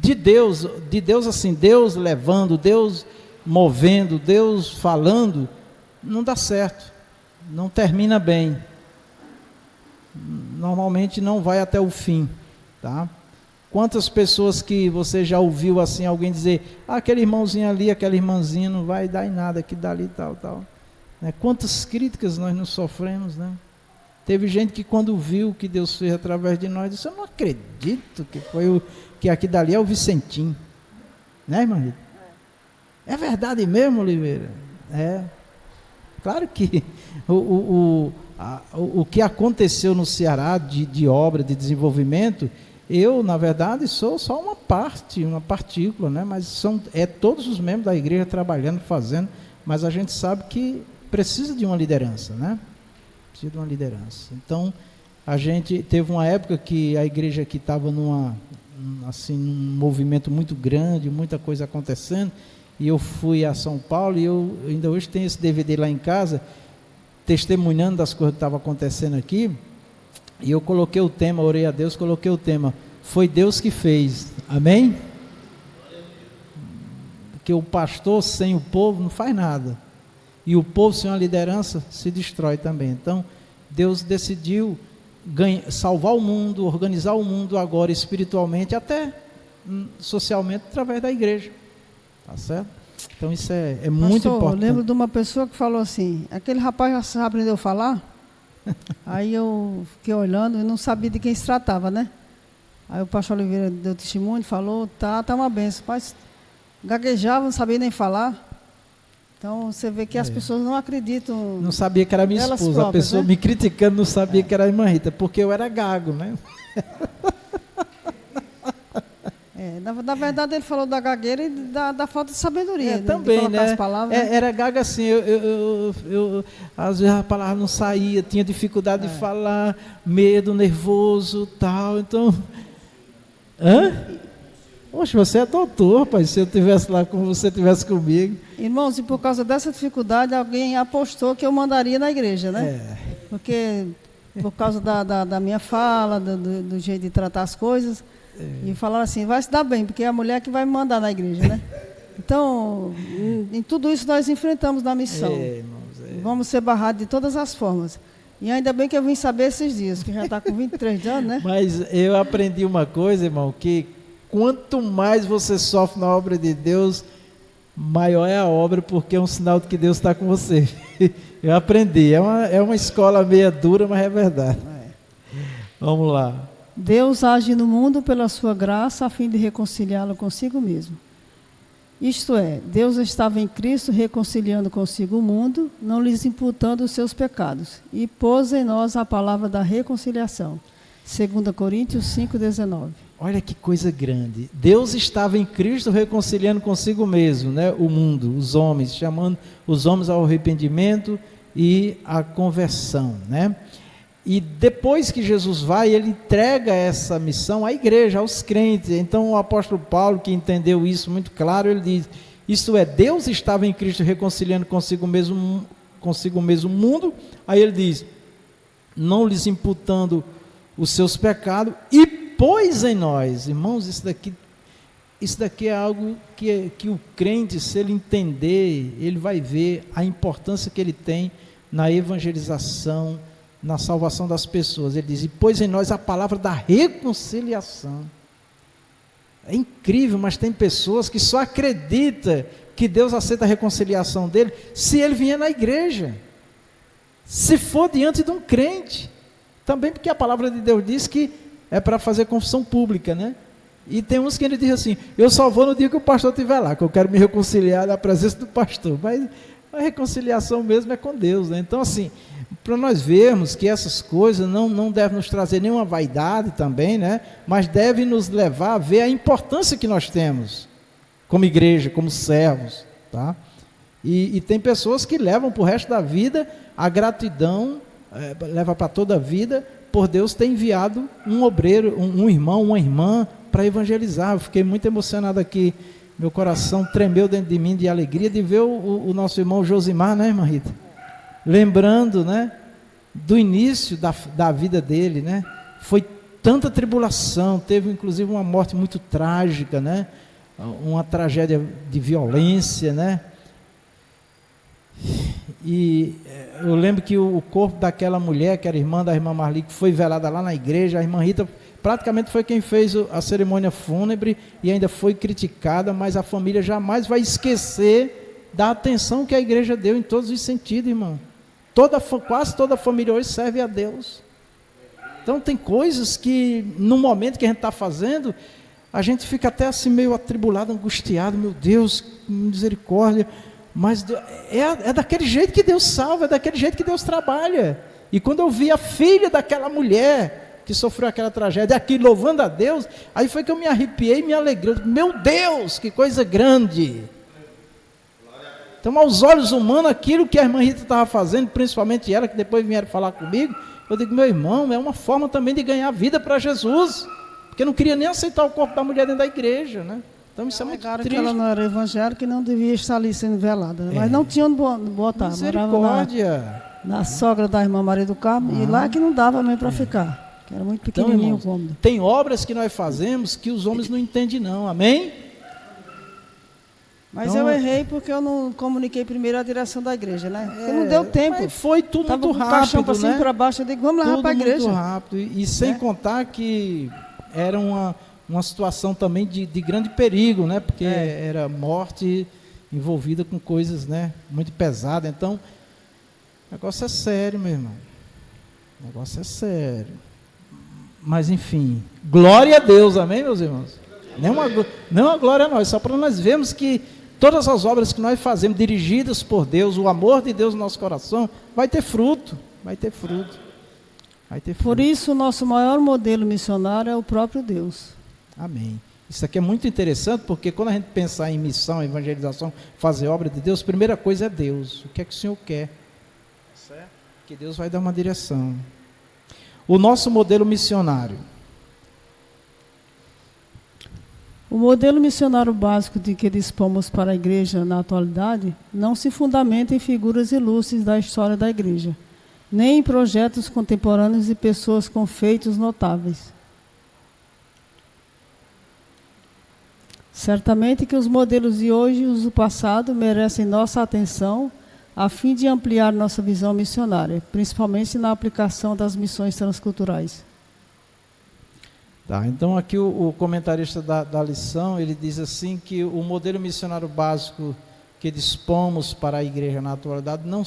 S1: de Deus assim, Deus levando, Deus movendo, Deus falando, não dá certo, não termina bem, normalmente não vai até o fim, tá? Quantas pessoas que você já ouviu assim, alguém dizer, aquele irmãozinho ali, aquela irmãzinha não vai dar em nada, que dali tal, né? Quantas críticas nós nos sofremos, né? Teve gente que quando viu o que Deus fez através de nós, disse, eu não acredito que aqui dali é o Vicentinho, né, irmã Rita? É verdade mesmo, Oliveira? É, claro que o que aconteceu no Ceará de obra, de desenvolvimento, eu, na verdade, sou só uma partícula, né? Mas todos os membros da igreja trabalhando, fazendo, mas a gente sabe que precisa de uma liderança, né? Precisa de uma liderança. Então, a gente teve uma época que a igreja aqui estava num movimento muito grande, muita coisa acontecendo, e eu fui a São Paulo, e eu ainda hoje tenho esse DVD lá em casa, testemunhando das coisas que estavam acontecendo aqui, e eu coloquei o tema, orei a Deus, coloquei o tema, foi Deus que fez, amém? Porque o pastor sem o povo não faz nada, e o povo sem uma liderança se destrói também. Então Deus decidiu salvar o mundo, organizar o mundo agora espiritualmente, até socialmente, através da igreja, tá certo? Então isso é muito importante.
S2: Eu lembro de uma pessoa que falou assim, aquele rapaz já aprendeu a falar? Aí eu fiquei olhando e não sabia de quem se tratava, né? Aí o pastor Oliveira deu testemunho, falou, tá uma benção, mas gaguejava, não sabia nem falar. Então você vê que as pessoas não acreditam.
S1: Não sabia que era minha esposa, a pessoa, né? Me criticando, não sabia que era a irmã Rita, porque eu era gago, né?
S2: Na verdade, ele falou da gagueira e da falta de sabedoria. De
S1: também,
S2: colocar
S1: né?
S2: as palavras.
S1: Era gaga assim, às vezes a palavra não saía, tinha dificuldade de falar, medo, nervoso, tal, então... Poxa, você é doutor, rapaz, se eu estivesse lá como você estivesse comigo.
S2: Irmãos, e por causa dessa dificuldade, alguém apostou que eu mandaria na igreja, né? Porque por causa da minha fala, do jeito de tratar as coisas, e falaram assim, vai se dar bem, porque é a mulher que vai me mandar na igreja, né? Então, em tudo isso nós enfrentamos na missão. Irmãos, Vamos ser barrados de todas as formas. E ainda bem que eu vim saber esses dias, que já está com 23 anos, né?
S1: Mas eu aprendi uma coisa, irmão, que quanto mais você sofre na obra de Deus, maior é a obra, porque é um sinal de que Deus está com você. Eu aprendi, é uma escola meia dura, mas é verdade. Vamos lá.
S2: Deus age no mundo pela sua graça, a fim de reconciliá-lo consigo mesmo. Isto é, Deus estava em Cristo reconciliando consigo o mundo, não lhes imputando os seus pecados, e pôs em nós a palavra da reconciliação. 2 Coríntios 5,19.
S1: Olha que coisa grande. Deus estava em Cristo reconciliando consigo mesmo, né, o mundo, os homens, chamando os homens ao arrependimento e à conversão, né? E depois que Jesus vai, ele entrega essa missão à igreja, aos crentes. Então o apóstolo Paulo, que entendeu isso muito claro, ele diz, isto é, Deus estava em Cristo reconciliando consigo mesmo o mundo. Aí ele diz, não lhes imputando os seus pecados, e pôs em nós. Irmãos, isso daqui é algo que o crente, se ele entender, ele vai ver a importância que ele tem na evangelização, na salvação das pessoas. Ele diz, e pôs em nós a palavra da reconciliação. É incrível, mas tem pessoas que só acreditam que Deus aceita a reconciliação dele se ele vier na igreja, se for diante de um crente, também porque a palavra de Deus diz que é para fazer confissão pública, né? E tem uns que ele diz assim, eu só vou no dia que o pastor estiver lá, que eu quero me reconciliar na presença do pastor, mas a reconciliação mesmo é com Deus, né? Então assim, para nós vermos que essas coisas não devem nos trazer nenhuma vaidade também, né? Mas devem nos levar a ver a importância que nós temos como igreja, como servos, tá? E tem pessoas que levam para o resto da vida a gratidão, leva para toda a vida, por Deus ter enviado um obreiro, um irmão, uma irmã para evangelizar. Eu fiquei muito emocionado aqui, meu coração tremeu dentro de mim de alegria de ver o nosso irmão Josimar, né, irmã Rita? Lembrando, né, do início da vida dele, né, foi tanta tribulação, teve inclusive uma morte muito trágica, né, uma tragédia de violência, né, e eu lembro que o corpo daquela mulher, que era irmã da irmã Marli, que foi velada lá na igreja, a irmã Rita praticamente foi quem fez a cerimônia fúnebre e ainda foi criticada, mas a família jamais vai esquecer da atenção que a igreja deu em todos os sentidos, irmão. Quase toda a família hoje serve a Deus. Então tem coisas que no momento que a gente está fazendo, a gente fica até assim meio atribulado, angustiado, meu Deus, misericórdia, mas é daquele jeito que Deus salva, é daquele jeito que Deus trabalha. E quando eu vi a filha daquela mulher que sofreu aquela tragédia aqui louvando a Deus, aí foi que eu me arrepiei e me alegrei. Meu Deus, que coisa grande! Então, aos olhos humanos, aquilo que a irmã Rita estava fazendo, principalmente ela, que depois vieram falar comigo, eu digo, meu irmão, é uma forma também de ganhar vida para Jesus, porque eu não queria nem aceitar o corpo da mulher dentro da igreja, né? Então isso é muito triste.
S2: Que ela não era evangélica e não devia estar ali sendo velada, né? Mas não tinha onde botar.
S1: Misericórdia.
S2: Na sogra da irmã Maria do Carmo, e lá que não dava mesmo para ficar, que era muito pequenininho o cômodo.
S1: Tem obras que nós fazemos que os homens não entendem não, amém?
S2: Mas então, eu errei porque eu não comuniquei primeiro a direção da igreja, né? Porque não deu tempo.
S1: Mas foi tudo muito rápido,
S2: caixão para cima e para baixo, eu digo, vamos levar para a igreja.
S1: Muito rápido, e sem contar que era uma situação também de grande perigo, né? Porque era morte envolvida com coisas, né, muito pesadas. Então, o negócio é sério, meu irmão. O negócio é sério. Mas, enfim, glória a Deus, amém, meus irmãos? Não a glória a nós, só para nós vermos que todas as obras que nós fazemos, dirigidas por Deus, o amor de Deus no nosso coração, vai ter fruto, vai ter fruto. Vai ter fruto.
S2: Por isso, o nosso maior modelo missionário é o próprio Deus.
S1: Amém. Isso aqui é muito interessante, porque quando a gente pensar em missão, evangelização, fazer obra de Deus, a primeira coisa é Deus. O que é que o Senhor quer? Certo? Que Deus vai dar uma direção. O nosso modelo missionário.
S2: O modelo missionário básico de que dispomos para a igreja na atualidade não se fundamenta em figuras ilustres da história da igreja, nem em projetos contemporâneos e pessoas com feitos notáveis. Certamente que os modelos de hoje e os do passado merecem nossa atenção a fim de ampliar nossa visão missionária, principalmente na aplicação das missões transculturais.
S1: Tá, então aqui o comentarista da lição, ele diz assim que o modelo missionário básico que dispomos para a igreja na atualidade não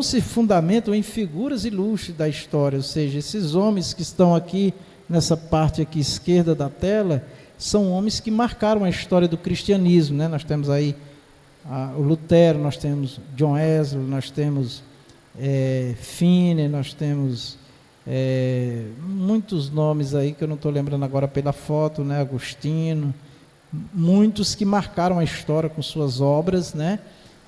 S1: se fundamentam em figuras ilustres da história, ou seja, esses homens que estão aqui nessa parte aqui esquerda da tela, são homens que marcaram a história do cristianismo, né? Nós temos aí o Lutero, nós temos John Wesley, nós temos Finney, nós temos muitos nomes aí que eu não estou lembrando agora pela foto, né? Agostinho, muitos que marcaram a história com suas obras, né?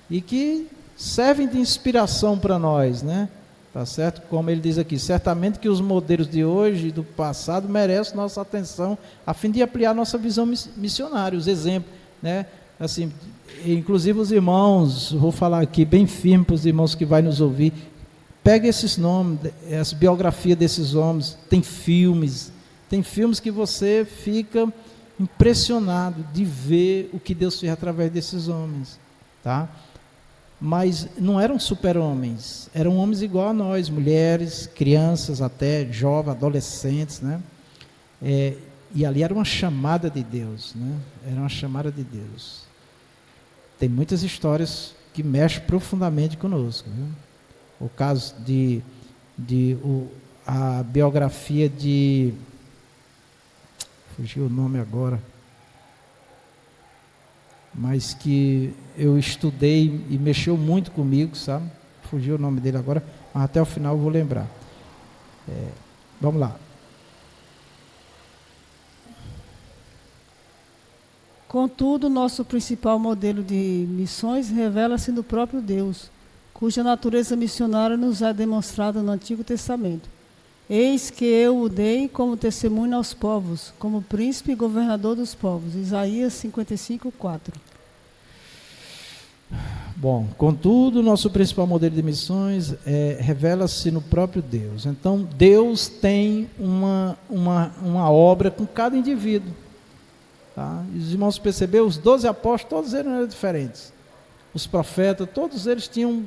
S1: E que servem de inspiração para nós, né? Tá certo? Como ele diz aqui, certamente que os modelos de hoje e do passado merecem nossa atenção a fim de ampliar nossa visão missionária, os exemplos, né? Assim, inclusive os irmãos, vou falar aqui bem firme para os irmãos que vão nos ouvir, pegue esses nomes, as biografias desses homens, tem filmes que você fica impressionado de ver o que Deus fez através desses homens, tá? Mas não eram super-homens, eram homens igual a nós, mulheres, crianças até, jovens, adolescentes, né? E ali era uma chamada de Deus, né? Era uma chamada de Deus. Tem muitas histórias que mexem profundamente conosco, viu? O caso a biografia de... fugiu o nome agora... mas que eu estudei e mexeu muito comigo, sabe? Fugiu o nome dele agora, mas até o final eu vou lembrar. Vamos lá.
S2: Contudo, nosso principal modelo de missões revela-se no próprio Deus, cuja natureza missionária nos é demonstrada no Antigo Testamento. Eis que eu o dei como testemunho aos povos, como príncipe e governador dos povos. Isaías 55:4.
S1: Bom, contudo, nosso principal modelo de missões revela-se no próprio Deus. Então, Deus tem uma obra com cada indivíduo. Tá? E os irmãos perceberam, os 12 apóstolos, todos eles eram diferentes. Os profetas, todos eles tinham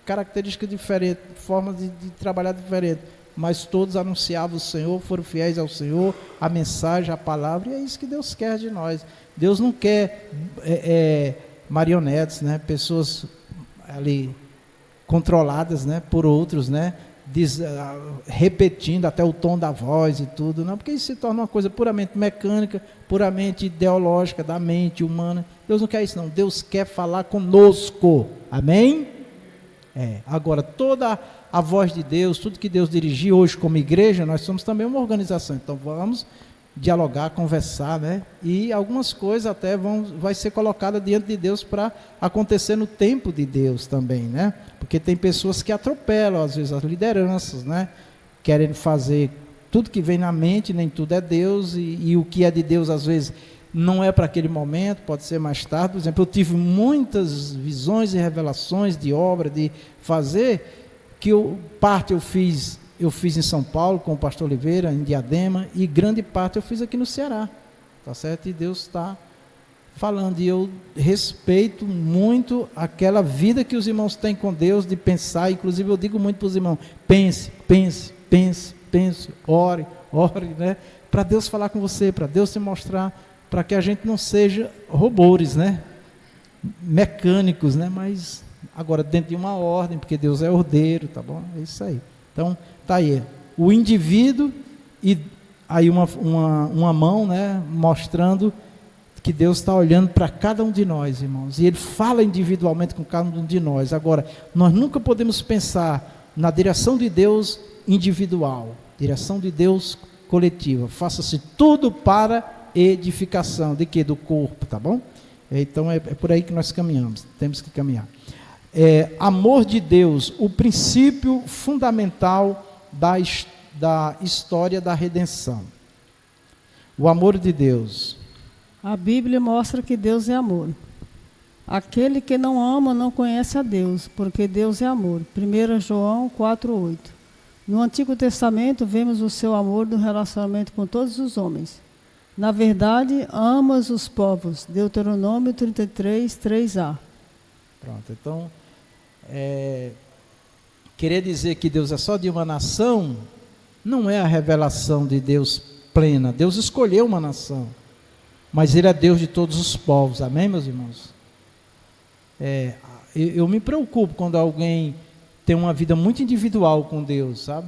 S1: características diferentes, formas de trabalhar diferentes. Mas todos anunciavam o Senhor, foram fiéis ao Senhor, a mensagem, a palavra, e é isso que Deus quer de nós. Deus não quer marionetes, né? Pessoas ali controladas, né? Por outros, né? Repetindo até o tom da voz e tudo, não, porque isso se torna uma coisa puramente mecânica, puramente ideológica, da mente humana. Deus não quer isso não, Deus quer falar conosco, amém? Agora, toda a voz de Deus, tudo que Deus dirigiu hoje como igreja, nós somos também uma organização, então vamos dialogar, conversar, né? E algumas coisas até vai ser colocada diante de Deus para acontecer no tempo de Deus também, né? Porque tem pessoas que atropelam, às vezes, as lideranças, né? Querem fazer tudo que vem na mente, nem tudo é Deus, e o que é de Deus, às vezes, não é para aquele momento, pode ser mais tarde. Por exemplo, eu tive muitas visões e revelações de obra, de fazer, que parte eu fiz em São Paulo com o pastor Oliveira, em Diadema, e grande parte eu fiz aqui no Ceará, tá certo? E Deus está falando, e eu respeito muito aquela vida que os irmãos têm com Deus, de pensar. Inclusive eu digo muito para os irmãos, pense, ore, né? Para Deus falar com você, para Deus te mostrar, para que a gente não seja robôs, né? Mecânicos, né? Mas agora dentro de uma ordem, porque Deus é ordeiro, tá bom? É isso aí. Então, tá aí, o indivíduo e aí uma mão, né, mostrando que Deus está olhando para cada um de nós, irmãos, e Ele fala individualmente com cada um de nós. Agora, nós nunca podemos pensar na direção de Deus individual, direção de Deus coletiva. Faça-se tudo para edificação. De quê? Do corpo, tá bom? Então é por aí que nós caminhamos, temos que caminhar. Amor de Deus, o princípio fundamental da história da redenção. O amor de Deus.
S2: A Bíblia mostra que Deus é amor. Aquele que não ama não conhece a Deus, porque Deus é amor. 1 João 4,8. No Antigo Testamento vemos o seu amor no relacionamento com todos os homens. Na verdade, amas os povos. Deuteronômio 33, 3a.
S1: Pronto, então, querer dizer que Deus é só de uma nação, não é a revelação de Deus plena. Deus escolheu uma nação, mas Ele é Deus de todos os povos. Amém, meus irmãos? Eu me preocupo quando alguém tem uma vida muito individual com Deus, sabe?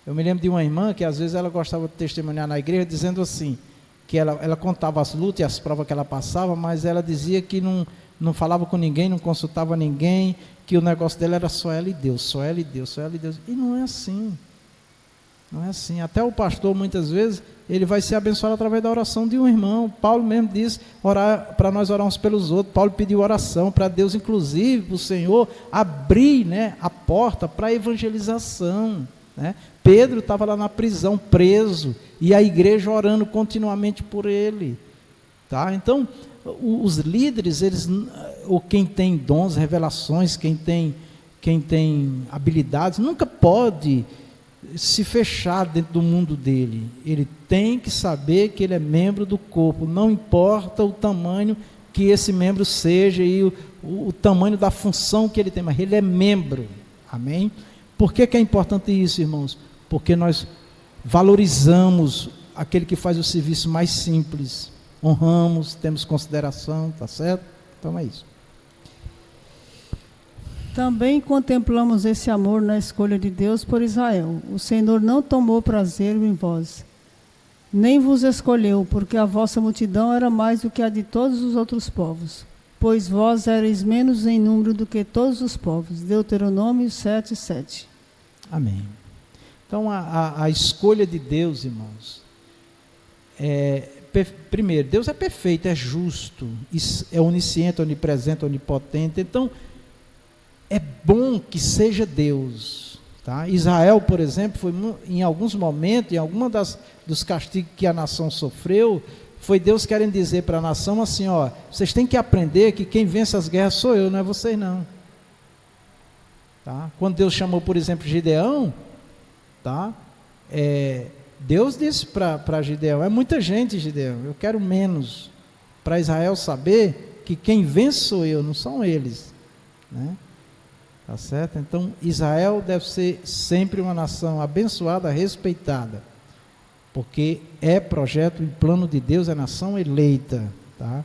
S1: Eu me lembro de uma irmã que às vezes ela gostava de testemunhar na igreja dizendo assim, que ela contava as lutas e as provas que ela passava, mas ela dizia que não falava com ninguém, não consultava ninguém, que o negócio dela era só ela e Deus, só ela e Deus, só ela e Deus. E não é assim. Não é assim. Até o pastor, muitas vezes, ele vai ser abençoado através da oração de um irmão. Paulo mesmo diz, orar para nós orarmos pelos outros. Paulo pediu oração para Deus, inclusive, para o Senhor abrir, né, a porta para a evangelização, né? Pedro estava lá na prisão, preso, e a igreja orando continuamente por ele, tá? Então, os líderes, ou quem tem dons, revelações, quem tem habilidades, nunca pode se fechar dentro do mundo dele. Ele tem que saber que ele é membro do corpo, não importa o tamanho que esse membro seja e o tamanho da função que ele tem, mas ele é membro. Amém? Por que é importante isso, irmãos? Porque nós valorizamos aquele que faz o serviço mais simples, honramos, temos consideração, tá certo? Então é isso.
S2: Também contemplamos esse amor na escolha de Deus por Israel. O Senhor não tomou prazer em vós, nem vos escolheu, porque a vossa multidão era mais do que a de todos os outros povos, pois vós erais menos em número do que todos os povos. Deuteronômio 7, 7.
S1: Amém. Então a escolha de Deus, irmãos, primeiro, Deus é perfeito, é justo, é onisciente, onipresente, onipotente. Então é bom que seja Deus, tá? Israel, por exemplo, foi em alguns momentos, em alguma dos castigos que a nação sofreu, foi Deus querendo dizer para a nação assim, ó, vocês têm que aprender que quem vence as guerras sou eu, não é vocês não. Tá? Quando Deus chamou, por exemplo, Gideão, tá? Deus disse para Gideão, é muita gente, Gideão, eu quero menos, para Israel saber que quem vence sou eu, não são eles, né? Tá certo? Então Israel deve ser sempre uma nação abençoada, respeitada, porque é projeto e plano de Deus, é nação eleita, tá?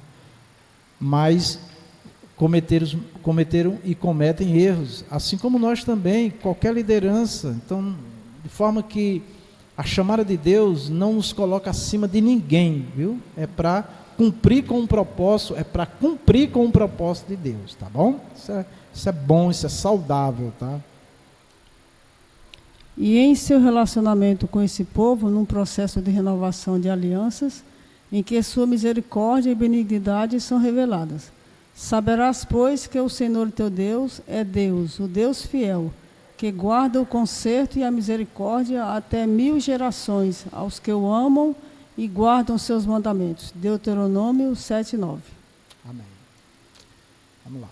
S1: Mas cometeram e cometem erros, assim como nós também, qualquer liderança. Então, de forma que a chamada de Deus não nos coloca acima de ninguém, viu? É para cumprir com um propósito, de Deus, tá bom? Isso é bom, isso é saudável, tá?
S2: E em seu relacionamento com esse povo, num processo de renovação de alianças, em que sua misericórdia e benignidade são reveladas. Saberás, pois, que o Senhor teu Deus é Deus, o Deus fiel, que guarda o conserto e a misericórdia até 1000 gerações, aos que o amam e guardam seus mandamentos. Deuteronômio 7, 9.
S1: Amém. Vamos lá.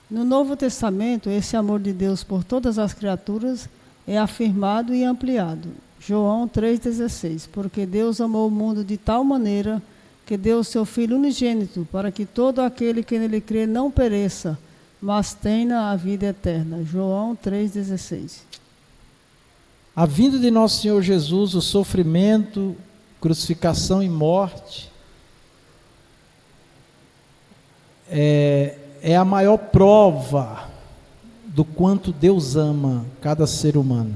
S2: No Novo Testamento, esse amor de Deus por todas as criaturas é afirmado e ampliado. João 3,16. Porque Deus amou o mundo de tal maneira que deu o seu Filho unigênito, para que todo aquele que nele crê não pereça, mas tenha a vida eterna. João 3,16.
S1: A vinda de nosso Senhor Jesus, o sofrimento, crucificação e morte, é a maior prova do quanto Deus ama cada ser humano.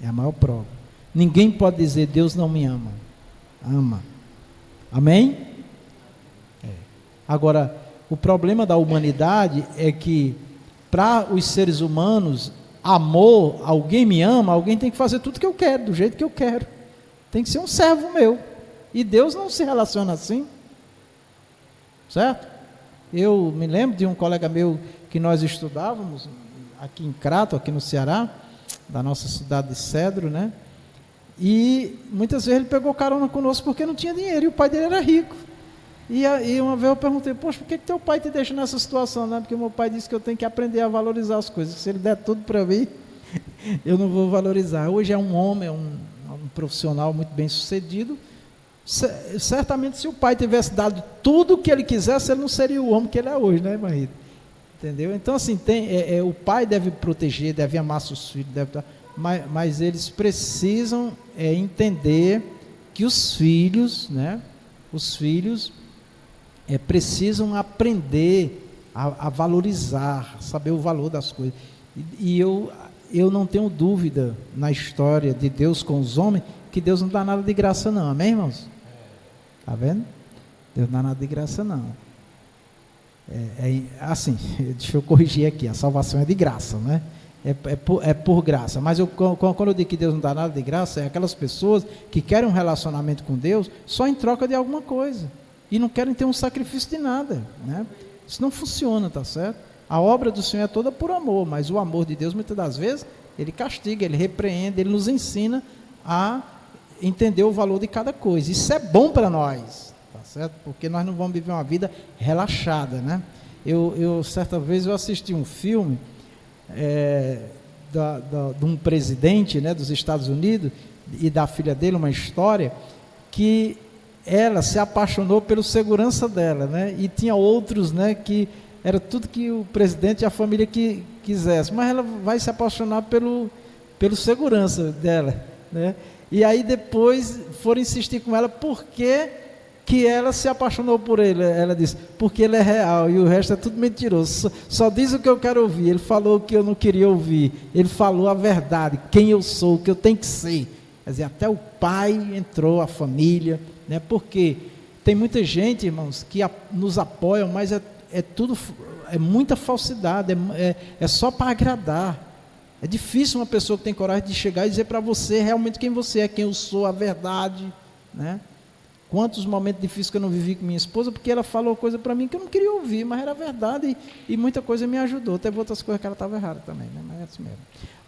S1: É a maior prova. Ninguém pode dizer, Deus não me ama. Ama. Amém? Agora, o problema da humanidade é que, para os seres humanos, amor, alguém me ama, alguém tem que fazer tudo que eu quero, do jeito que eu quero. Tem que ser um servo meu. E Deus não se relaciona assim. Certo? Eu me lembro de um colega meu que nós estudávamos aqui em Crato, aqui no Ceará, da nossa cidade de Cedro, né? E muitas vezes ele pegou carona conosco porque não tinha dinheiro e o pai dele era rico. E uma vez eu perguntei, poxa, por que teu pai te deixa nessa situação? Né? Porque meu pai disse que eu tenho que aprender a valorizar as coisas. Se ele der tudo para mim, eu não vou valorizar. Hoje é um homem, um profissional muito bem sucedido. Certamente se o pai tivesse dado tudo o que ele quisesse, ele não seria o homem que ele é hoje, né, marido? Entendeu? Então assim, o pai deve proteger, deve amar seus filhos, mas eles precisam entender que os filhos, né, precisam aprender a valorizar, saber o valor das coisas. E eu não tenho dúvida na história de Deus com os homens, que Deus não dá nada de graça não, amém, irmãos? Está vendo? Deus não dá nada de graça não. Assim, deixa eu corrigir aqui, a salvação é de graça, né? É por graça, mas quando eu digo que Deus não dá nada de graça, é aquelas pessoas que querem um relacionamento com Deus só em troca de alguma coisa, e não querem ter um sacrifício de nada, né? Isso não funciona, tá certo? A obra do Senhor é toda por amor, mas o amor de Deus muitas das vezes, Ele castiga, Ele repreende, Ele nos ensina a entender o valor de cada coisa. Isso é bom para nós, tá certo? Porque nós não vamos viver uma vida relaxada, né? Certa vez eu assisti um filme de um presidente, né, dos Estados Unidos e da filha dele, uma história que ela se apaixonou pelo segurança dela, né? E tinha outros, né, que era tudo que o presidente e a família quisesse, mas ela vai se apaixonar pelo segurança dela, né? E aí depois foram insistir com ela por que ela se apaixonou por ele. Ela disse, porque ele é real e o resto é tudo mentiroso, só diz o que eu quero ouvir. Ele falou o que eu não queria ouvir, ele falou a verdade, quem eu sou, o que eu tenho que ser. Quer dizer, até o pai entrou, a família, né? Porque tem muita gente, irmãos, que nos apoiam, mas é muita falsidade, é só para agradar. É difícil uma pessoa que tem coragem de chegar e dizer para você realmente quem você é, quem eu sou, a verdade, né? Quantos momentos difíceis que eu não vivi com minha esposa, porque ela falou coisa para mim que eu não queria ouvir, mas era verdade, e muita coisa me ajudou. Teve outras coisas que ela estava errada também, né? Mas é assim mesmo.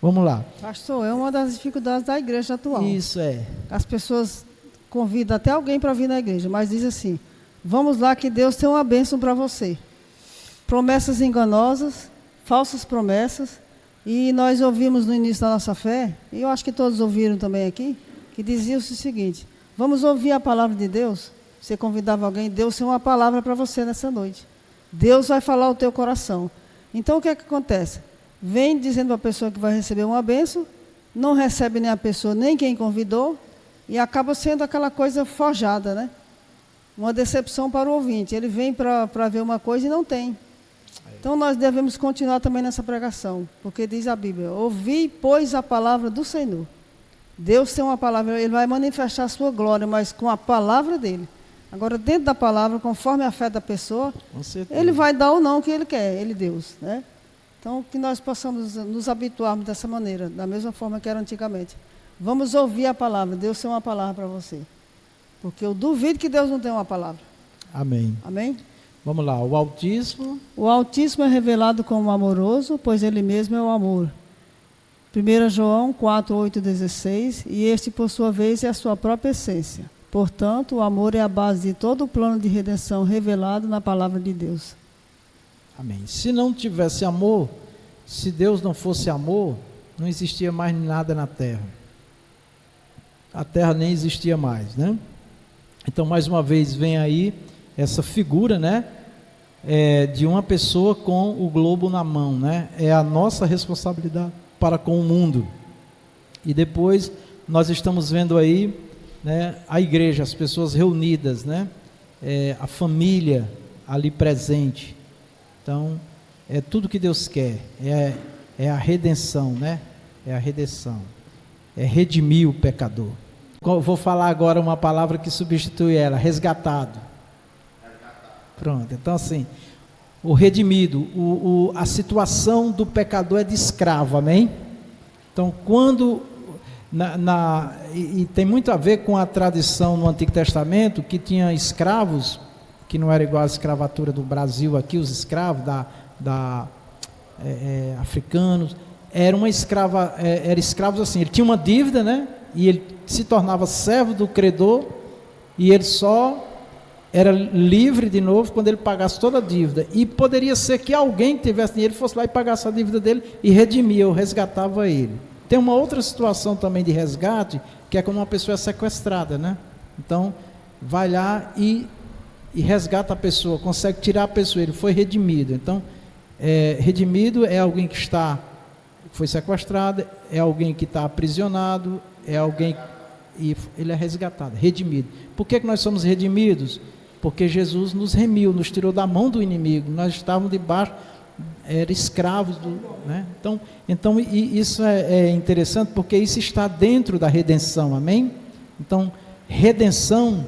S1: Vamos lá.
S2: Pastor, é uma das dificuldades da igreja atual.
S1: Isso é.
S2: As pessoas convidam até alguém para vir na igreja, mas diz assim, vamos lá que Deus tem uma bênção para você. Promessas enganosas, falsas promessas, e nós ouvimos no início da nossa fé, e eu acho que todos ouviram também aqui, que dizia o seguinte, vamos ouvir a palavra de Deus. Você convidava alguém, Deus tem uma palavra para você nessa noite. Deus vai falar o teu coração. Então o que é que acontece? Vem dizendo para a pessoa que vai receber uma bênção, não recebe nem a pessoa, nem quem convidou, e acaba sendo aquela coisa forjada, né? Uma decepção para o ouvinte. Ele vem para ver uma coisa e não tem. Então nós devemos continuar também nessa pregação, porque diz a Bíblia, ouvi, pois, a palavra do Senhor. Deus tem uma palavra, Ele vai manifestar a sua glória, mas com a palavra dEle. Agora, dentro da palavra, conforme a fé da pessoa, Ele vai dar ou não o que Ele quer, Ele Deus, né? Então, que nós possamos nos habituarmos dessa maneira, da mesma forma que era antigamente. Vamos ouvir a palavra, Deus tem uma palavra para você. Porque eu duvido que Deus não tenha uma palavra.
S1: Amém.
S2: Amém?
S1: Vamos lá, o Altíssimo.
S2: O Altíssimo é revelado como amoroso, pois Ele mesmo é o amor. 1 João 4, 8, 16, e este, por sua vez, é a sua própria essência. Portanto, o amor é a base de todo o plano de redenção revelado na palavra de Deus.
S1: Amém. Se não tivesse amor, se Deus não fosse amor, não existia mais nada na terra. A terra nem existia mais, né? Então, mais uma vez, vem aí essa figura, né? De uma pessoa com o globo na mão, né? É a nossa responsabilidade para com o mundo. E depois nós estamos vendo aí, né, a igreja, as pessoas reunidas, né? A família ali presente. Então, é tudo que Deus quer, é a redenção, né? É a redenção, é redimir o pecador. Vou falar agora uma palavra que substitui ela, resgatado. Pronto, então assim, o redimido, a situação do pecador é de escravo, amém? Então, quando... E tem muito a ver com a tradição no Antigo Testamento, que tinha escravos, que não era igual à escravatura do Brasil aqui, os escravos africanos, eram escravos assim, ele tinha uma dívida, né? E ele se tornava servo do credor, e ele só era livre de novo quando ele pagasse toda a dívida. E poderia ser que alguém que tivesse dinheiro fosse lá e pagasse a dívida dele e redimia ou resgatava ele. Tem uma outra situação também de resgate, que é quando uma pessoa é sequestrada, né? Então, vai lá e resgata a pessoa, consegue tirar a pessoa, ele foi redimido. Então, redimido é alguém que foi sequestrado, é alguém que está aprisionado, é alguém e ele é resgatado, redimido. Por que nós somos redimidos? Porque Jesus nos remiu, nos tirou da mão do inimigo. Nós estávamos debaixo, escravos né? Então isso é interessante, porque isso está dentro da redenção, amém? Então, redenção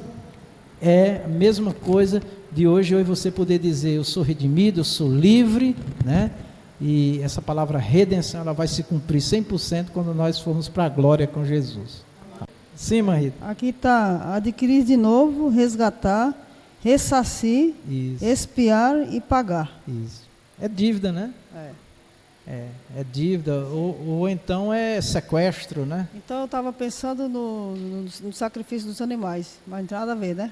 S1: é a mesma coisa de hoje eu e você poder dizer, eu sou redimido, eu sou livre, né? E essa palavra redenção, ela vai se cumprir 100% quando nós formos para a glória com Jesus. Sim, Marita.
S2: Aqui está, adquirir de novo, resgatar, ressarcir, expiar e pagar.
S1: Isso. É dívida, né? É dívida, ou então é sequestro, né?
S2: Então eu estava pensando no sacrifício dos animais, mas não tem nada a ver, né?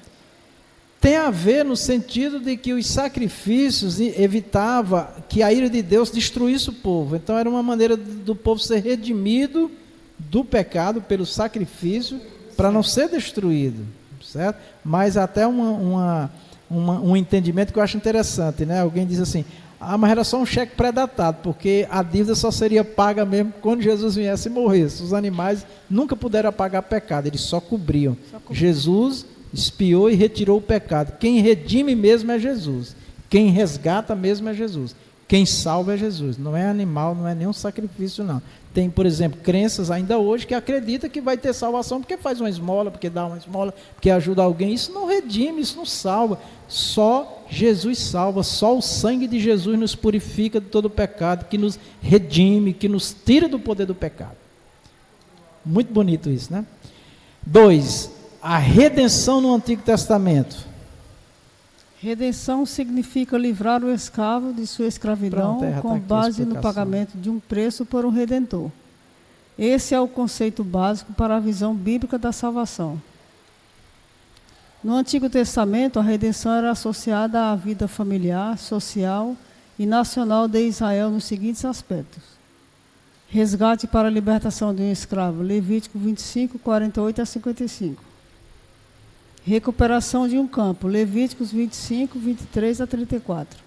S1: Tem a ver no sentido de que os sacrifícios evitava que a ira de Deus destruísse o povo. Então era uma maneira do povo ser redimido do pecado pelo sacrifício para não ser destruído, certo? Mas até um entendimento que eu acho interessante, né? Alguém diz assim, mas era só um cheque pré-datado, porque a dívida só seria paga mesmo quando Jesus viesse e morresse. Os animais nunca puderam apagar pecado, eles só cobriam. Jesus expiou e retirou o pecado. Quem redime mesmo é Jesus. Quem resgata mesmo é Jesus. Quem salva é Jesus. Não é animal, não é nenhum sacrifício, não. Tem, por exemplo, crenças ainda hoje que acreditam que vai ter salvação porque faz uma esmola, porque dá uma esmola, porque ajuda alguém. Isso não redime, isso não salva. Só Jesus salva, só o sangue de Jesus nos purifica de todo o pecado, que nos redime, que nos tira do poder do pecado. Muito bonito isso, né? 2. A redenção no Antigo Testamento.
S2: Redenção significa livrar o escravo de sua escravidão com base no pagamento de um preço por um redentor. Esse é o conceito básico para a visão bíblica da salvação. No Antigo Testamento, a redenção era associada à vida familiar, social e nacional de Israel nos seguintes aspectos: resgate para a libertação de um escravo, Levítico 25, 48 a 55. Recuperação de um campo, Levíticos 25, 23 a 34.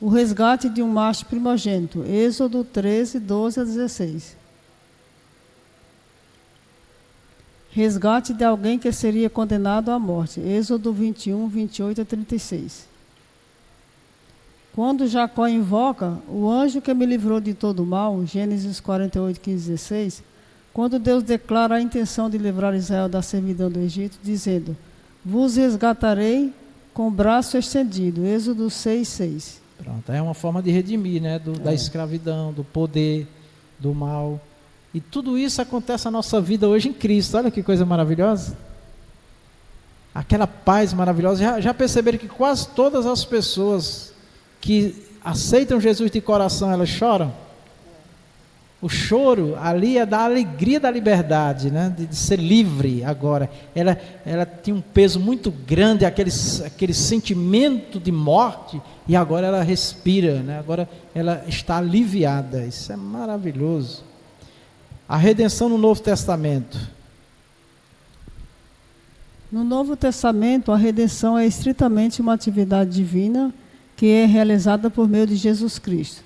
S2: O resgate de um macho primogênito, Êxodo 13, 12 a 16. Resgate de alguém que seria condenado à morte, Êxodo 21, 28 a 36. Quando Jacó invoca o anjo que me livrou de todo o mal, Gênesis 48, 15 e 16, quando Deus declara a intenção de livrar Israel da servidão do Egito, dizendo, vos resgatarei com o braço estendido, Êxodo 6, 6.
S1: Pronto, é uma forma de redimir, né? Da escravidão, do poder, do mal. E tudo isso acontece na nossa vida hoje em Cristo. Olha que coisa maravilhosa. Aquela paz maravilhosa. Já perceberam que quase todas as pessoas que aceitam Jesus de coração, elas choram? O choro ali é da alegria da liberdade, né? de ser livre agora. Ela tinha um peso muito grande, aquele sentimento de morte, e agora ela respira, né? Agora ela está aliviada. Isso é maravilhoso. A redenção no Novo Testamento.
S2: No Novo Testamento, a redenção é estritamente uma atividade divina que é realizada por meio de Jesus Cristo,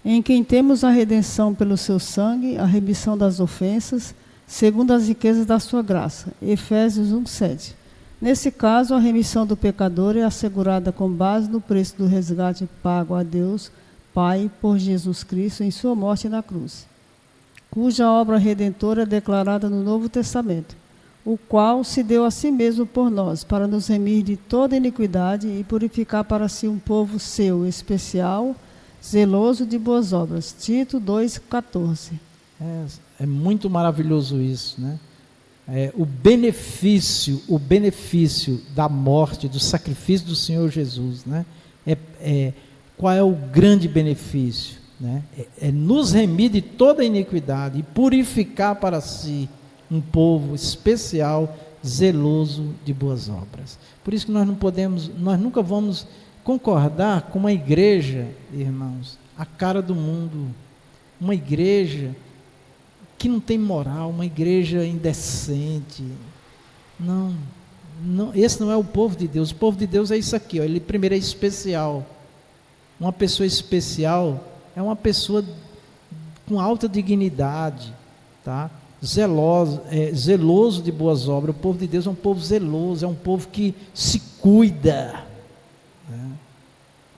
S2: em quem temos a redenção pelo seu sangue, a remissão das ofensas, segundo as riquezas da sua graça. Efésios 1, 7. Nesse caso, a remissão do pecador é assegurada com base no preço do resgate pago a Deus, Pai, por Jesus Cristo em sua morte na cruz, cuja obra redentora é declarada no Novo Testamento, o qual se deu a si mesmo por nós, para nos remir de toda iniquidade e purificar para si um povo seu, especial, zeloso de boas obras. Tito 2,14.
S1: É muito maravilhoso isso, né? O benefício da morte, do sacrifício do Senhor Jesus, né? Qual é o grande benefício? Né? Nos remir de toda iniquidade e purificar para si um povo especial, zeloso de boas obras. Por isso que nós nunca vamos concordar com uma igreja, irmãos, a cara do mundo, uma igreja que não tem moral, uma igreja indecente. Não, esse não é o povo de Deus. O povo de Deus é isso aqui, ó. Ele primeiro é especial. Uma pessoa especial é uma pessoa com alta dignidade, tá? Zeloso de boas obras. O povo de Deus é um povo zeloso, é um povo que se cuida, né?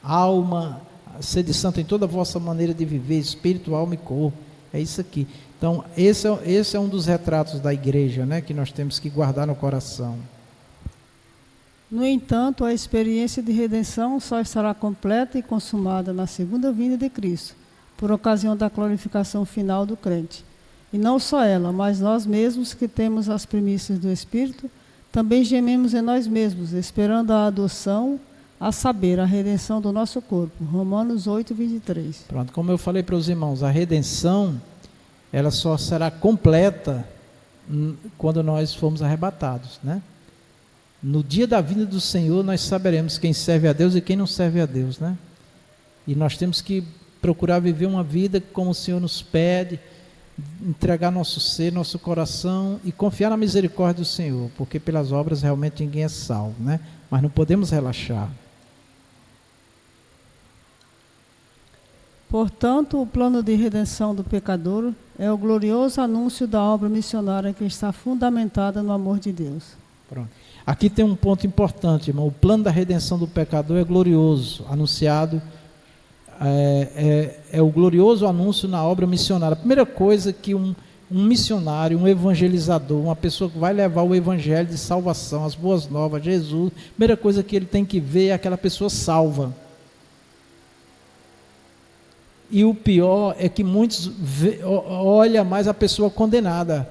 S1: Alma, sede santa em toda a vossa maneira de viver, espírito, alma e corpo. É isso aqui. Então, esse é um dos retratos da igreja, né, que nós temos que guardar no coração.
S2: No entanto, a experiência de redenção só estará completa e consumada na segunda vinda de Cristo, por ocasião da glorificação final do crente. E não só ela, mas nós mesmos que temos as primícias do Espírito, também gememos em nós mesmos, esperando a adoção, a saber, a redenção do nosso corpo. Romanos 8:23.
S1: Pronto, como eu falei para os irmãos, a redenção ela só será completa quando nós formos arrebatados, né? No dia da vinda do Senhor nós saberemos quem serve a Deus e quem não serve a Deus, né? E nós temos que procurar viver uma vida como o Senhor nos pede, entregar nosso ser, nosso coração e confiar na misericórdia do Senhor, porque pelas obras realmente ninguém é salvo, né? Mas não podemos relaxar.
S2: Portanto, o plano de redenção do pecador é o glorioso anúncio da obra missionária que está fundamentada no amor de Deus.
S1: Pronto. Aqui tem um ponto importante, irmão. O plano da redenção do pecador é glorioso, anunciado, é o glorioso anúncio na obra missionária. A primeira coisa que um missionário, um evangelizador, uma pessoa que vai levar o evangelho de salvação, as boas novas, Jesus, a primeira coisa que ele tem que ver é aquela pessoa salva. E o pior é que muitos olham mais a pessoa condenada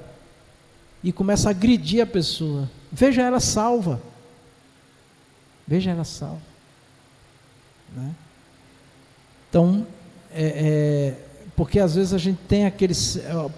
S1: e começam a agredir a pessoa. Veja ela salva. Veja ela salva. Né? Então, porque às vezes a gente tem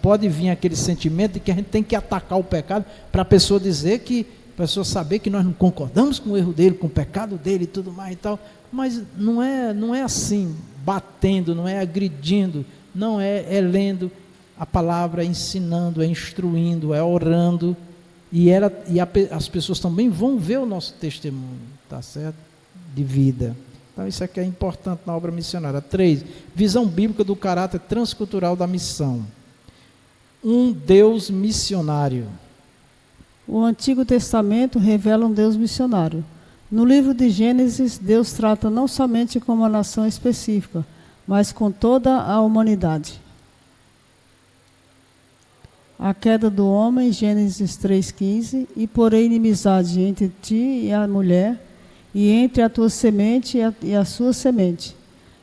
S1: pode vir aquele sentimento de que a gente tem que atacar o pecado para a pessoa dizer que, a pessoa saber que nós não concordamos com o erro dele, com o pecado dele e tudo mais e tal. Mas não é assim, batendo, não é agredindo, não é lendo a palavra, é ensinando, é instruindo, é orando, as pessoas também vão ver o nosso testemunho, tá certo? De vida. Então isso aqui é importante na obra missionária. 3, visão bíblica do caráter transcultural da missão. Um Deus missionário.
S2: O Antigo Testamento revela um Deus missionário. No livro de Gênesis, Deus trata não somente com uma nação específica, mas com toda a humanidade. A queda do homem, Gênesis 3,15, e porém inimizade entre ti e a mulher, e entre a tua semente e a sua semente.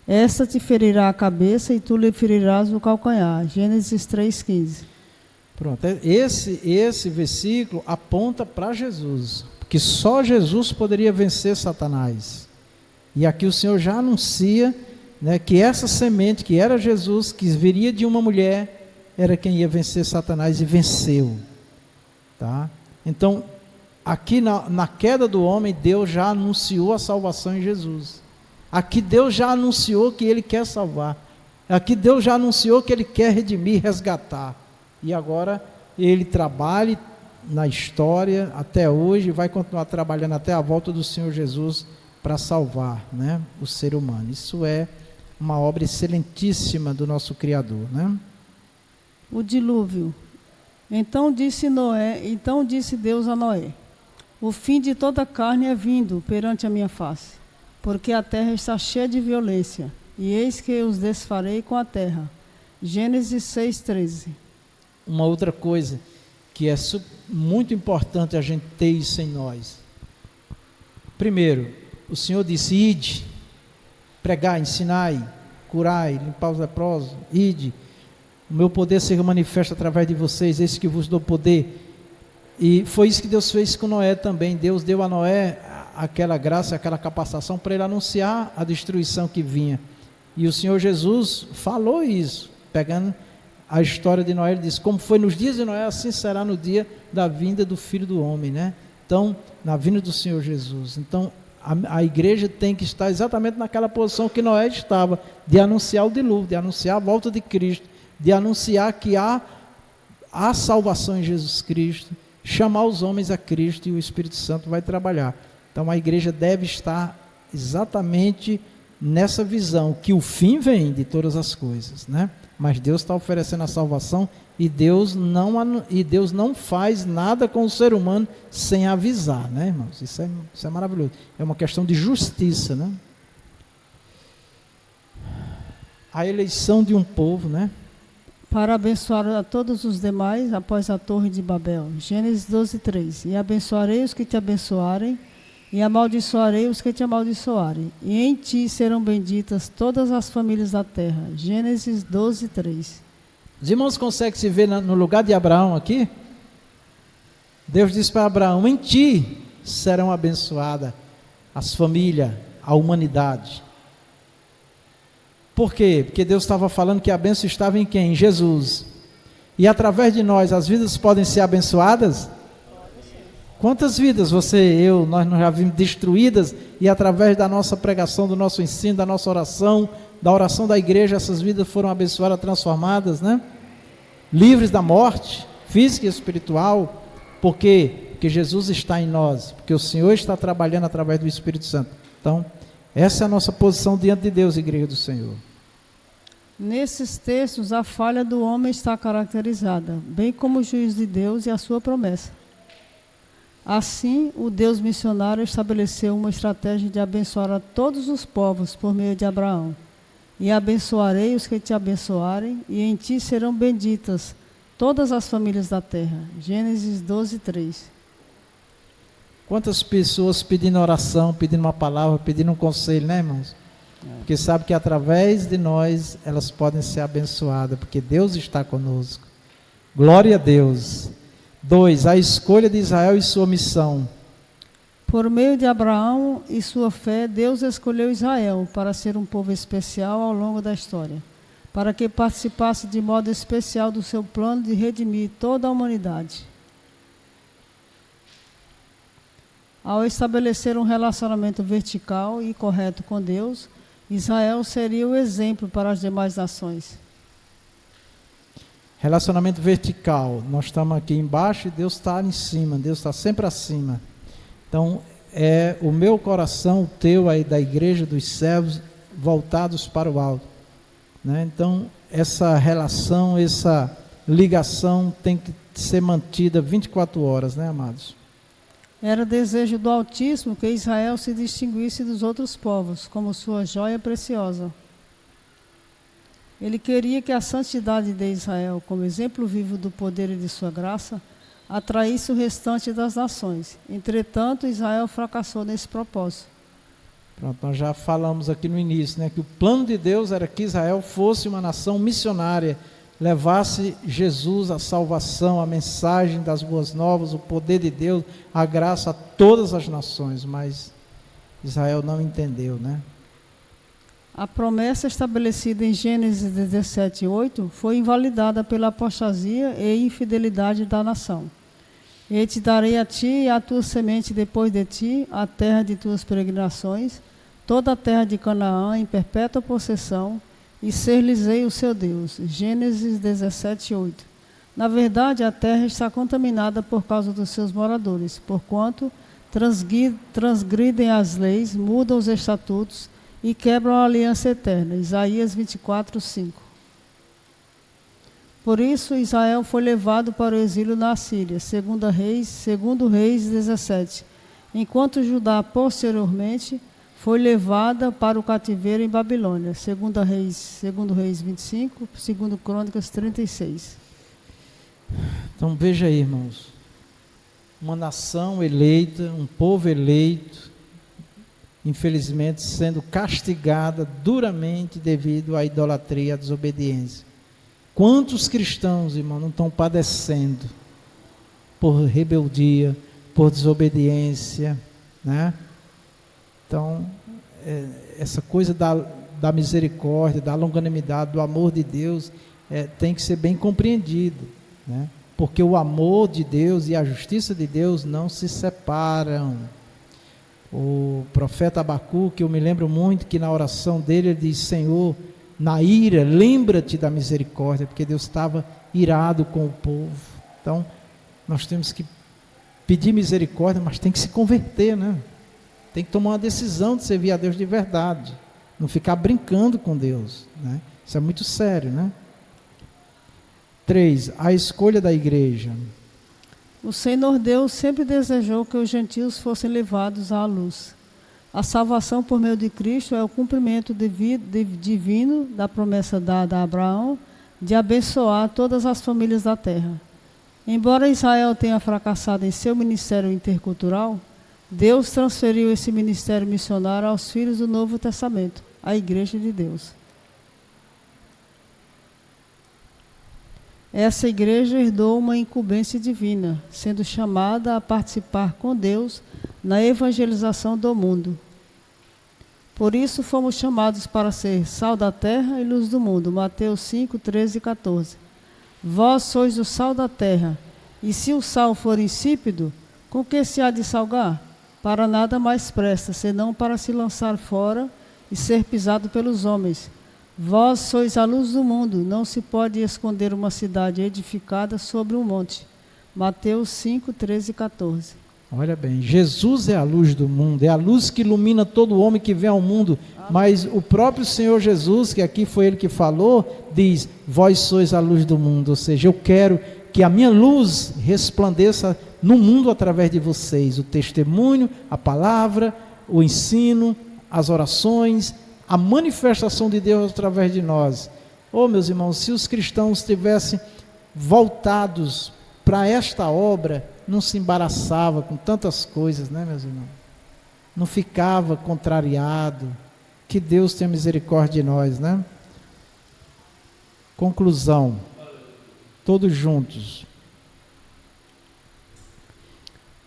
S2: Esta te ferirá a cabeça e tu lhe ferirás o calcanhar. Gênesis 3,15.
S1: Pronto, esse versículo aponta para Jesus, porque só Jesus poderia vencer Satanás. E aqui o Senhor já anuncia, né, que essa semente, que era Jesus, que viria de uma mulher, era quem ia vencer Satanás e venceu. Tá? Então, aqui na queda do homem, Deus já anunciou a salvação em Jesus. Aqui Deus já anunciou que Ele quer salvar. Aqui Deus já anunciou que Ele quer redimir, resgatar. E agora Ele trabalha na história até hoje, vai continuar trabalhando até a volta do Senhor Jesus para salvar, né, o ser humano. Isso é uma obra excelentíssima do nosso Criador, né?
S2: O dilúvio. Então disse Deus a Noé: o fim de toda carne é vindo perante a minha face, porque a terra está cheia de violência, e eis que os desfarei com a terra. Gênesis 6,13.
S1: Uma outra coisa que é muito importante a gente ter isso em nós. Primeiro, o Senhor disse: ide, pregai, ensinai, curai, limpar os leprosos, ide, o meu poder se manifesta através de vocês, esse que vos dou poder. E foi isso que Deus fez com Noé também. Deus deu a Noé aquela graça, aquela capacitação para ele anunciar a destruição que vinha. E o Senhor Jesus falou isso, pegando a história de Noé, ele disse, como foi nos dias de Noé, assim será no dia da vinda do Filho do Homem, né? Então, na vinda do Senhor Jesus. Então, a igreja tem que estar exatamente naquela posição que Noé estava, de anunciar o dilúvio, de anunciar a volta de Cristo, de anunciar que há salvação em Jesus Cristo, chamar os homens a Cristo, e o Espírito Santo vai trabalhar. Então, a igreja deve estar exatamente nessa visão, que o fim vem de todas as coisas, né? Mas Deus está oferecendo a salvação, e Deus não faz nada com o ser humano sem avisar, né, irmãos? Isso é maravilhoso. É uma questão de justiça, né? A eleição de um povo, né?
S2: Para abençoar a todos os demais após a Torre de Babel. Gênesis 12:3. E abençoarei os que te abençoarem, e amaldiçoarei os que te amaldiçoarem, e em ti serão benditas todas as famílias da terra. Gênesis 12:3.
S1: Os irmãos conseguem se ver no lugar de Abraão aqui? Deus disse para Abraão, em ti serão abençoadas as famílias, a humanidade. Por quê? Porque Deus estava falando que a bênção estava em quem? Em Jesus. E através de nós, as vidas podem ser abençoadas? Quantas vidas nós não já vimos destruídas, e através da nossa pregação, do nosso ensino, da nossa oração, da oração da igreja, essas vidas foram abençoadas, transformadas, né? Livres da morte, física e espiritual. Por quê? Porque Jesus está em nós, porque o Senhor está trabalhando através do Espírito Santo. Então, essa é a nossa posição diante de Deus, igreja do Senhor.
S2: Nesses textos, a falha do homem está caracterizada, bem como o juízo de Deus e a sua promessa. Assim, o Deus missionário estabeleceu uma estratégia de abençoar a todos os povos por meio de Abraão. E abençoarei os que te abençoarem, e em ti serão benditas todas as famílias da terra. Gênesis 12:3.
S1: Quantas pessoas pedindo oração, pedindo uma palavra, pedindo um conselho, né, irmãos? Porque sabe que através de nós elas podem ser abençoadas, porque Deus está conosco. Glória a Deus. 2. A escolha de Israel e sua missão.
S2: Por meio de Abraão e sua fé, Deus escolheu Israel para ser um povo especial ao longo da história, para que participasse de modo especial do seu plano de redimir toda a humanidade. Ao estabelecer um relacionamento vertical e correto com Deus, Israel seria o exemplo para as demais nações.
S1: Relacionamento vertical. Nós estamos aqui embaixo e Deus está em cima. Deus está sempre acima. Então, é o meu coração, o teu aí da igreja dos céus, voltados para o alto, né? Então, essa relação, essa ligação tem que ser mantida 24 horas, né, amados?
S2: Era desejo do Altíssimo que Israel se distinguisse dos outros povos, como sua joia preciosa. Ele queria que a santidade de Israel, como exemplo vivo do poder e de sua graça, atraísse o restante das nações. Entretanto, Israel fracassou nesse propósito.
S1: Pronto, nós já falamos aqui no início, né, que o plano de Deus era que Israel fosse uma nação missionária, levasse Jesus, a salvação, a mensagem das boas novas, o poder de Deus, a graça a todas as nações, mas Israel não entendeu, né?
S2: A promessa estabelecida em Gênesis 17:8 foi invalidada pela apostasia e infidelidade da nação. E te darei a ti e à tua semente depois de ti a terra de tuas peregrinações, toda a terra de Canaã em perpétua possessão, e ser-lhes-ei o seu Deus. Gênesis 17:8. Na verdade, a terra está contaminada por causa dos seus moradores, porquanto transgridem as leis, mudam os estatutos e quebram a aliança eterna. Isaías 24:5. Por isso, Israel foi levado para o exílio na Assíria, segundo Reis 17, enquanto Judá, posteriormente, foi levada para o cativeiro em Babilônia, segundo Reis 25, segundo Crônicas 36.
S1: Então veja aí, irmãos, uma nação eleita, um povo eleito, infelizmente, sendo castigada duramente devido à idolatria, à desobediência. Quantos cristãos, irmão, não estão padecendo por rebeldia, por desobediência, né? Então, essa coisa da misericórdia, da longanimidade, do amor de Deus, tem que ser bem compreendido, né? Porque o amor de Deus e a justiça de Deus não se separam. O profeta Abacuque, eu me lembro muito que na oração dele ele diz: Senhor, na ira, lembra-te da misericórdia, porque Deus estava irado com o povo. Então, nós temos que pedir misericórdia, mas tem que se converter, né? Tem que tomar uma decisão de servir a Deus de verdade, não ficar brincando com Deus, né? Isso é muito sério, né? 3. A escolha da igreja.
S2: O Senhor Deus sempre desejou que os gentios fossem levados à luz. A salvação por meio de Cristo é o cumprimento divino da promessa dada a Abraão de abençoar todas as famílias da terra. Embora Israel tenha fracassado em seu ministério intercultural, Deus transferiu esse ministério missionário aos filhos do Novo Testamento, a Igreja de Deus. Essa igreja herdou uma incumbência divina, sendo chamada a participar com Deus na evangelização do mundo. Por isso fomos chamados para ser sal da terra e luz do mundo. Mateus 5, 13 e 14. Vós sois o sal da terra, e se o sal for insípido, com que se há de salgar? Para nada mais presta, senão para se lançar fora e ser pisado pelos homens. Vós sois a luz do mundo, não se pode esconder uma cidade edificada sobre um monte. Mateus 5, 13 e 14.
S1: Olha bem, Jesus é a luz do mundo, é a luz que ilumina todo homem que vem ao mundo, mas o próprio Senhor Jesus, que aqui foi Ele que falou, diz: vós sois a luz do mundo, ou seja, eu quero que a minha luz resplandeça no mundo através de vocês, o testemunho, a palavra, o ensino, as orações, a manifestação de Deus através de nós. Oh, meus irmãos, se os cristãos estivessem voltados para esta obra, não se embaraçava com tantas coisas, né, meus irmãos? Não ficava contrariado. Que Deus tenha misericórdia de nós, né? Conclusão. Todos juntos.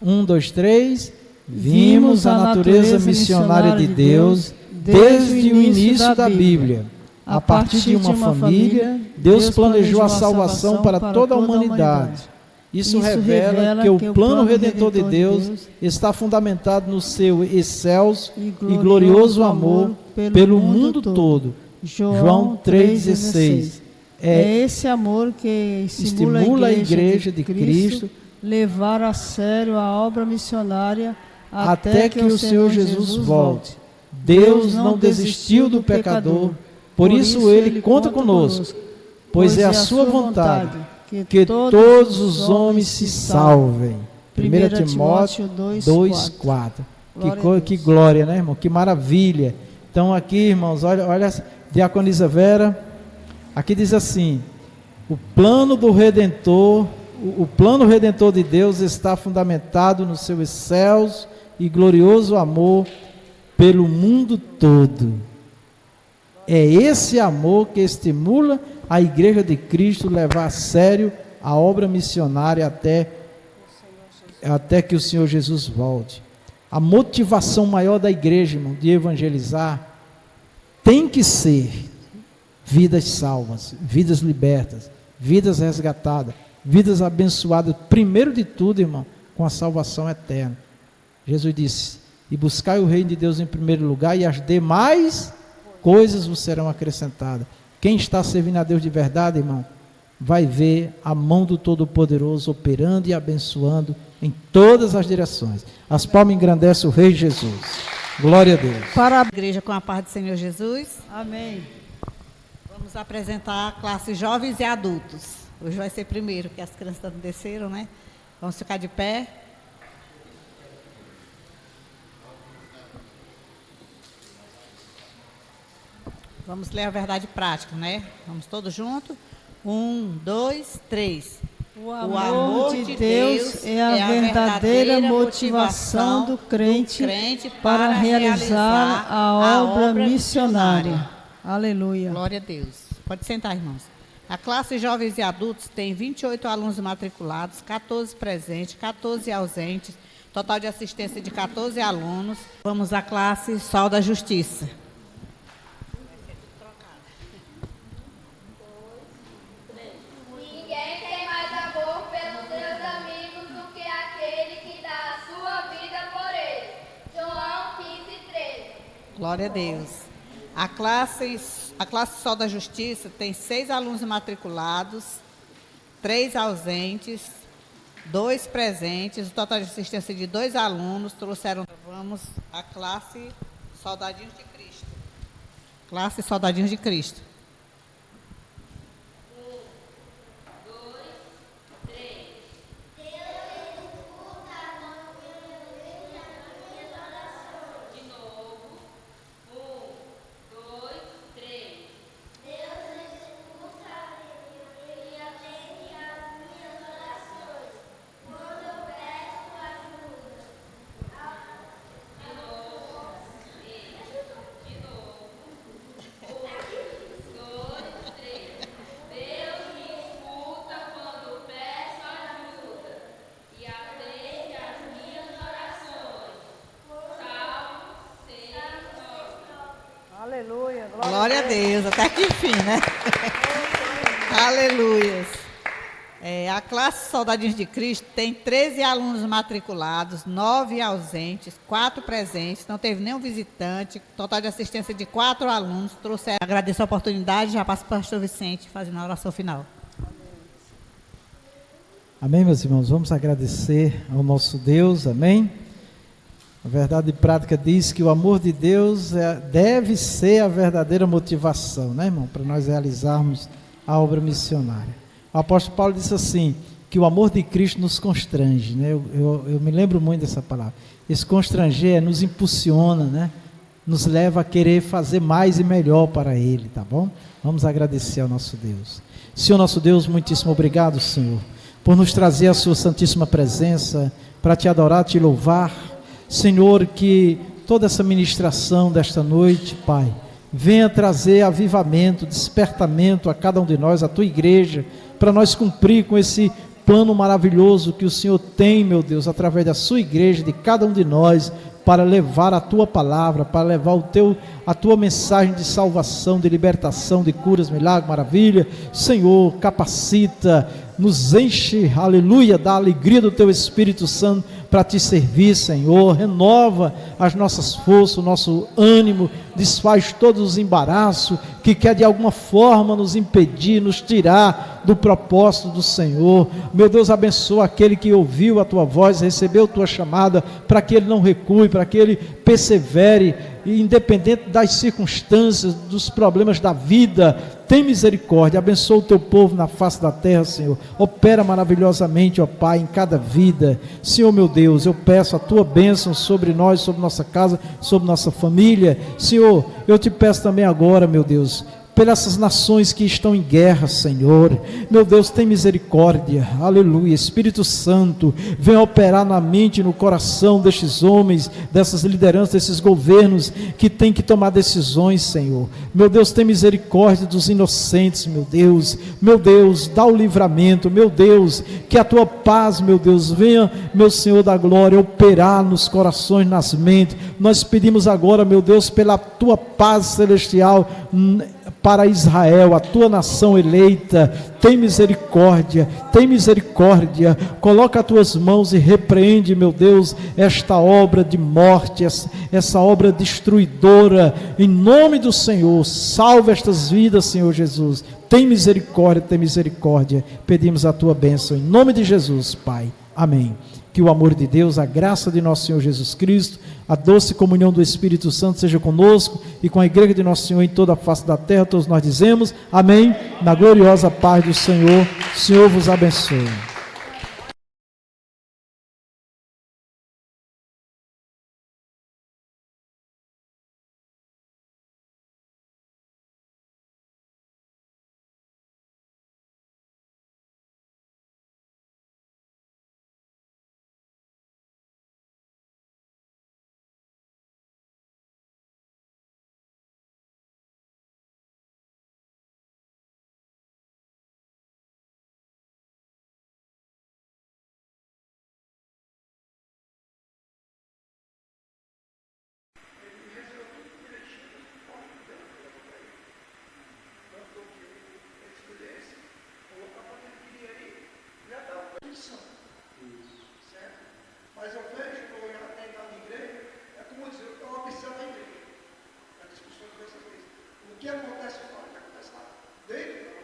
S1: 1, 2, 3. Vimos a natureza missionária de Deus desde o início da Bíblia. A partir de uma família, Deus planejou a salvação para toda a humanidade. Isso revela que o plano redentor de Deus está fundamentado no seu excelso e glorioso amor pelo mundo todo. João 3,16.
S2: É esse amor que estimula a Igreja de Cristo levar a sério a obra missionária
S1: até que o Senhor Jesus volte. Deus não desistiu do pecador, por isso Ele conta conosco, pois é a sua vontade que todos os homens se salvem. 1 Timóteo 2,4. Que glória, né, irmão? Que maravilha. Então aqui, irmãos, olha, diaconisa Vera, aqui diz assim: o plano do Redentor, o plano redentor de Deus está fundamentado no seu excelso e glorioso amor pelo mundo todo. É esse amor que estimula a Igreja de Cristo levar a sério a obra missionária até que o Senhor Jesus volte. A motivação maior da igreja, irmão, de evangelizar, tem que ser vidas salvas, vidas libertas, vidas resgatadas, vidas abençoadas, primeiro de tudo, irmão, com a salvação eterna. Jesus disse: e buscai o reino de Deus em primeiro lugar, e as demais coisas vos serão acrescentadas. Quem está servindo a Deus de verdade, irmão, vai ver a mão do Todo-Poderoso operando e abençoando em todas as direções. As palmas engrandecem o Rei Jesus. Glória a Deus.
S4: Para a igreja com a paz do Senhor Jesus.
S2: Amém.
S4: Vamos apresentar a classe jovens e adultos. Hoje vai ser primeiro, porque as crianças não desceram, né? Vamos ficar de pé. Vamos ler a verdade prática, né? Vamos todos juntos. 1, 2, 3.
S2: O amor de Deus é a verdadeira motivação do crente para realizar a obra missionária. Aleluia.
S4: Glória a Deus. Pode sentar, irmãos. A classe Jovens e Adultos tem 28 alunos matriculados, 14 presentes, 14 ausentes, total de assistência de 14 alunos. Vamos à classe Sol da Justiça.
S5: Ninguém tem mais amor pelos seus amigos do que aquele que dá a sua vida por eles. João 15:13.
S4: Glória a Deus. A classe Sol da Justiça tem 6 alunos matriculados, 3 ausentes, 2 presentes, o total de assistência de 2 alunos trouxeram. Vamos à classe Soldadinhos de Cristo. Classe Soldadinhos de Cristo. Glória a Deus, até que enfim, né? Aleluias. A classe Soldadinhos de Cristo tem 13 alunos matriculados, 9 ausentes, 4 presentes, não teve nenhum visitante, total de assistência de 4 alunos. Trouxeram. Agradeço a oportunidade, já passo para o pastor Vicente fazendo a oração final.
S1: Amém, meus irmãos? Vamos agradecer ao nosso Deus, amém? A verdade prática diz que o amor de Deus deve ser a verdadeira motivação, né, irmão? Para nós realizarmos a obra missionária. O apóstolo Paulo disse assim, que o amor de Cristo nos constrange, né? Eu me lembro muito dessa palavra. Esse constranger nos impulsiona, né? Nos leva a querer fazer mais e melhor para Ele, tá bom? Vamos agradecer ao nosso Deus. Senhor nosso Deus, muitíssimo obrigado, Senhor, por nos trazer a sua santíssima presença, para te adorar, te louvar. Senhor, que toda essa ministração desta noite, Pai, venha trazer avivamento, despertamento a cada um de nós, a tua igreja, para nós cumprir com esse plano maravilhoso que o Senhor tem, meu Deus, através da sua igreja, de cada um de nós, para levar a tua palavra, para levar a tua mensagem de salvação, de libertação, de curas, milagre, maravilha. Senhor, capacita, nos enche, aleluia, da alegria do teu Espírito Santo para te servir, Senhor. Renova as nossas forças, o nosso ânimo, desfaz todos os embaraços que quer de alguma forma nos impedir, nos tirar do propósito do Senhor. Meu Deus, abençoa aquele que ouviu a tua voz, recebeu a tua chamada, para que ele não recue, para que ele persevere, independente das circunstâncias, dos problemas da vida. Tem misericórdia, abençoa o teu povo na face da terra, Senhor. Opera maravilhosamente, ó Pai, em cada vida. Senhor meu Deus, eu peço a tua bênção sobre nós, sobre nossa casa, sobre nossa família. Senhor, eu te peço também agora, meu Deus, pelas nações que estão em guerra, Senhor. Meu Deus, tem misericórdia, aleluia. Espírito Santo, vem operar na mente e no coração destes homens, dessas lideranças, desses governos que têm que tomar decisões, Senhor. Meu Deus, tem misericórdia dos inocentes, meu Deus, dá o livramento, meu Deus, que a tua paz, meu Deus, venha, meu Senhor da glória, operar nos corações, nas mentes. Nós pedimos agora, meu Deus, pela tua paz celestial, para Israel, a tua nação eleita. Tem misericórdia, coloca as tuas mãos e repreende, meu Deus, esta obra de morte, essa obra destruidora, em nome do Senhor. Salva estas vidas, Senhor Jesus. Tem misericórdia, pedimos a tua bênção, em nome de Jesus, Pai, amém. Que o amor de Deus, a graça de nosso Senhor Jesus Cristo, a doce comunhão do Espírito Santo seja conosco e com a igreja de nosso Senhor em toda a face da terra. Todos nós dizemos amém, na gloriosa paz do Senhor. O Senhor vos abençoe.
S3: Como dizer, eu observo a igreja. A discussão de vezes. O que acontece fora, o que acontece lá dentro.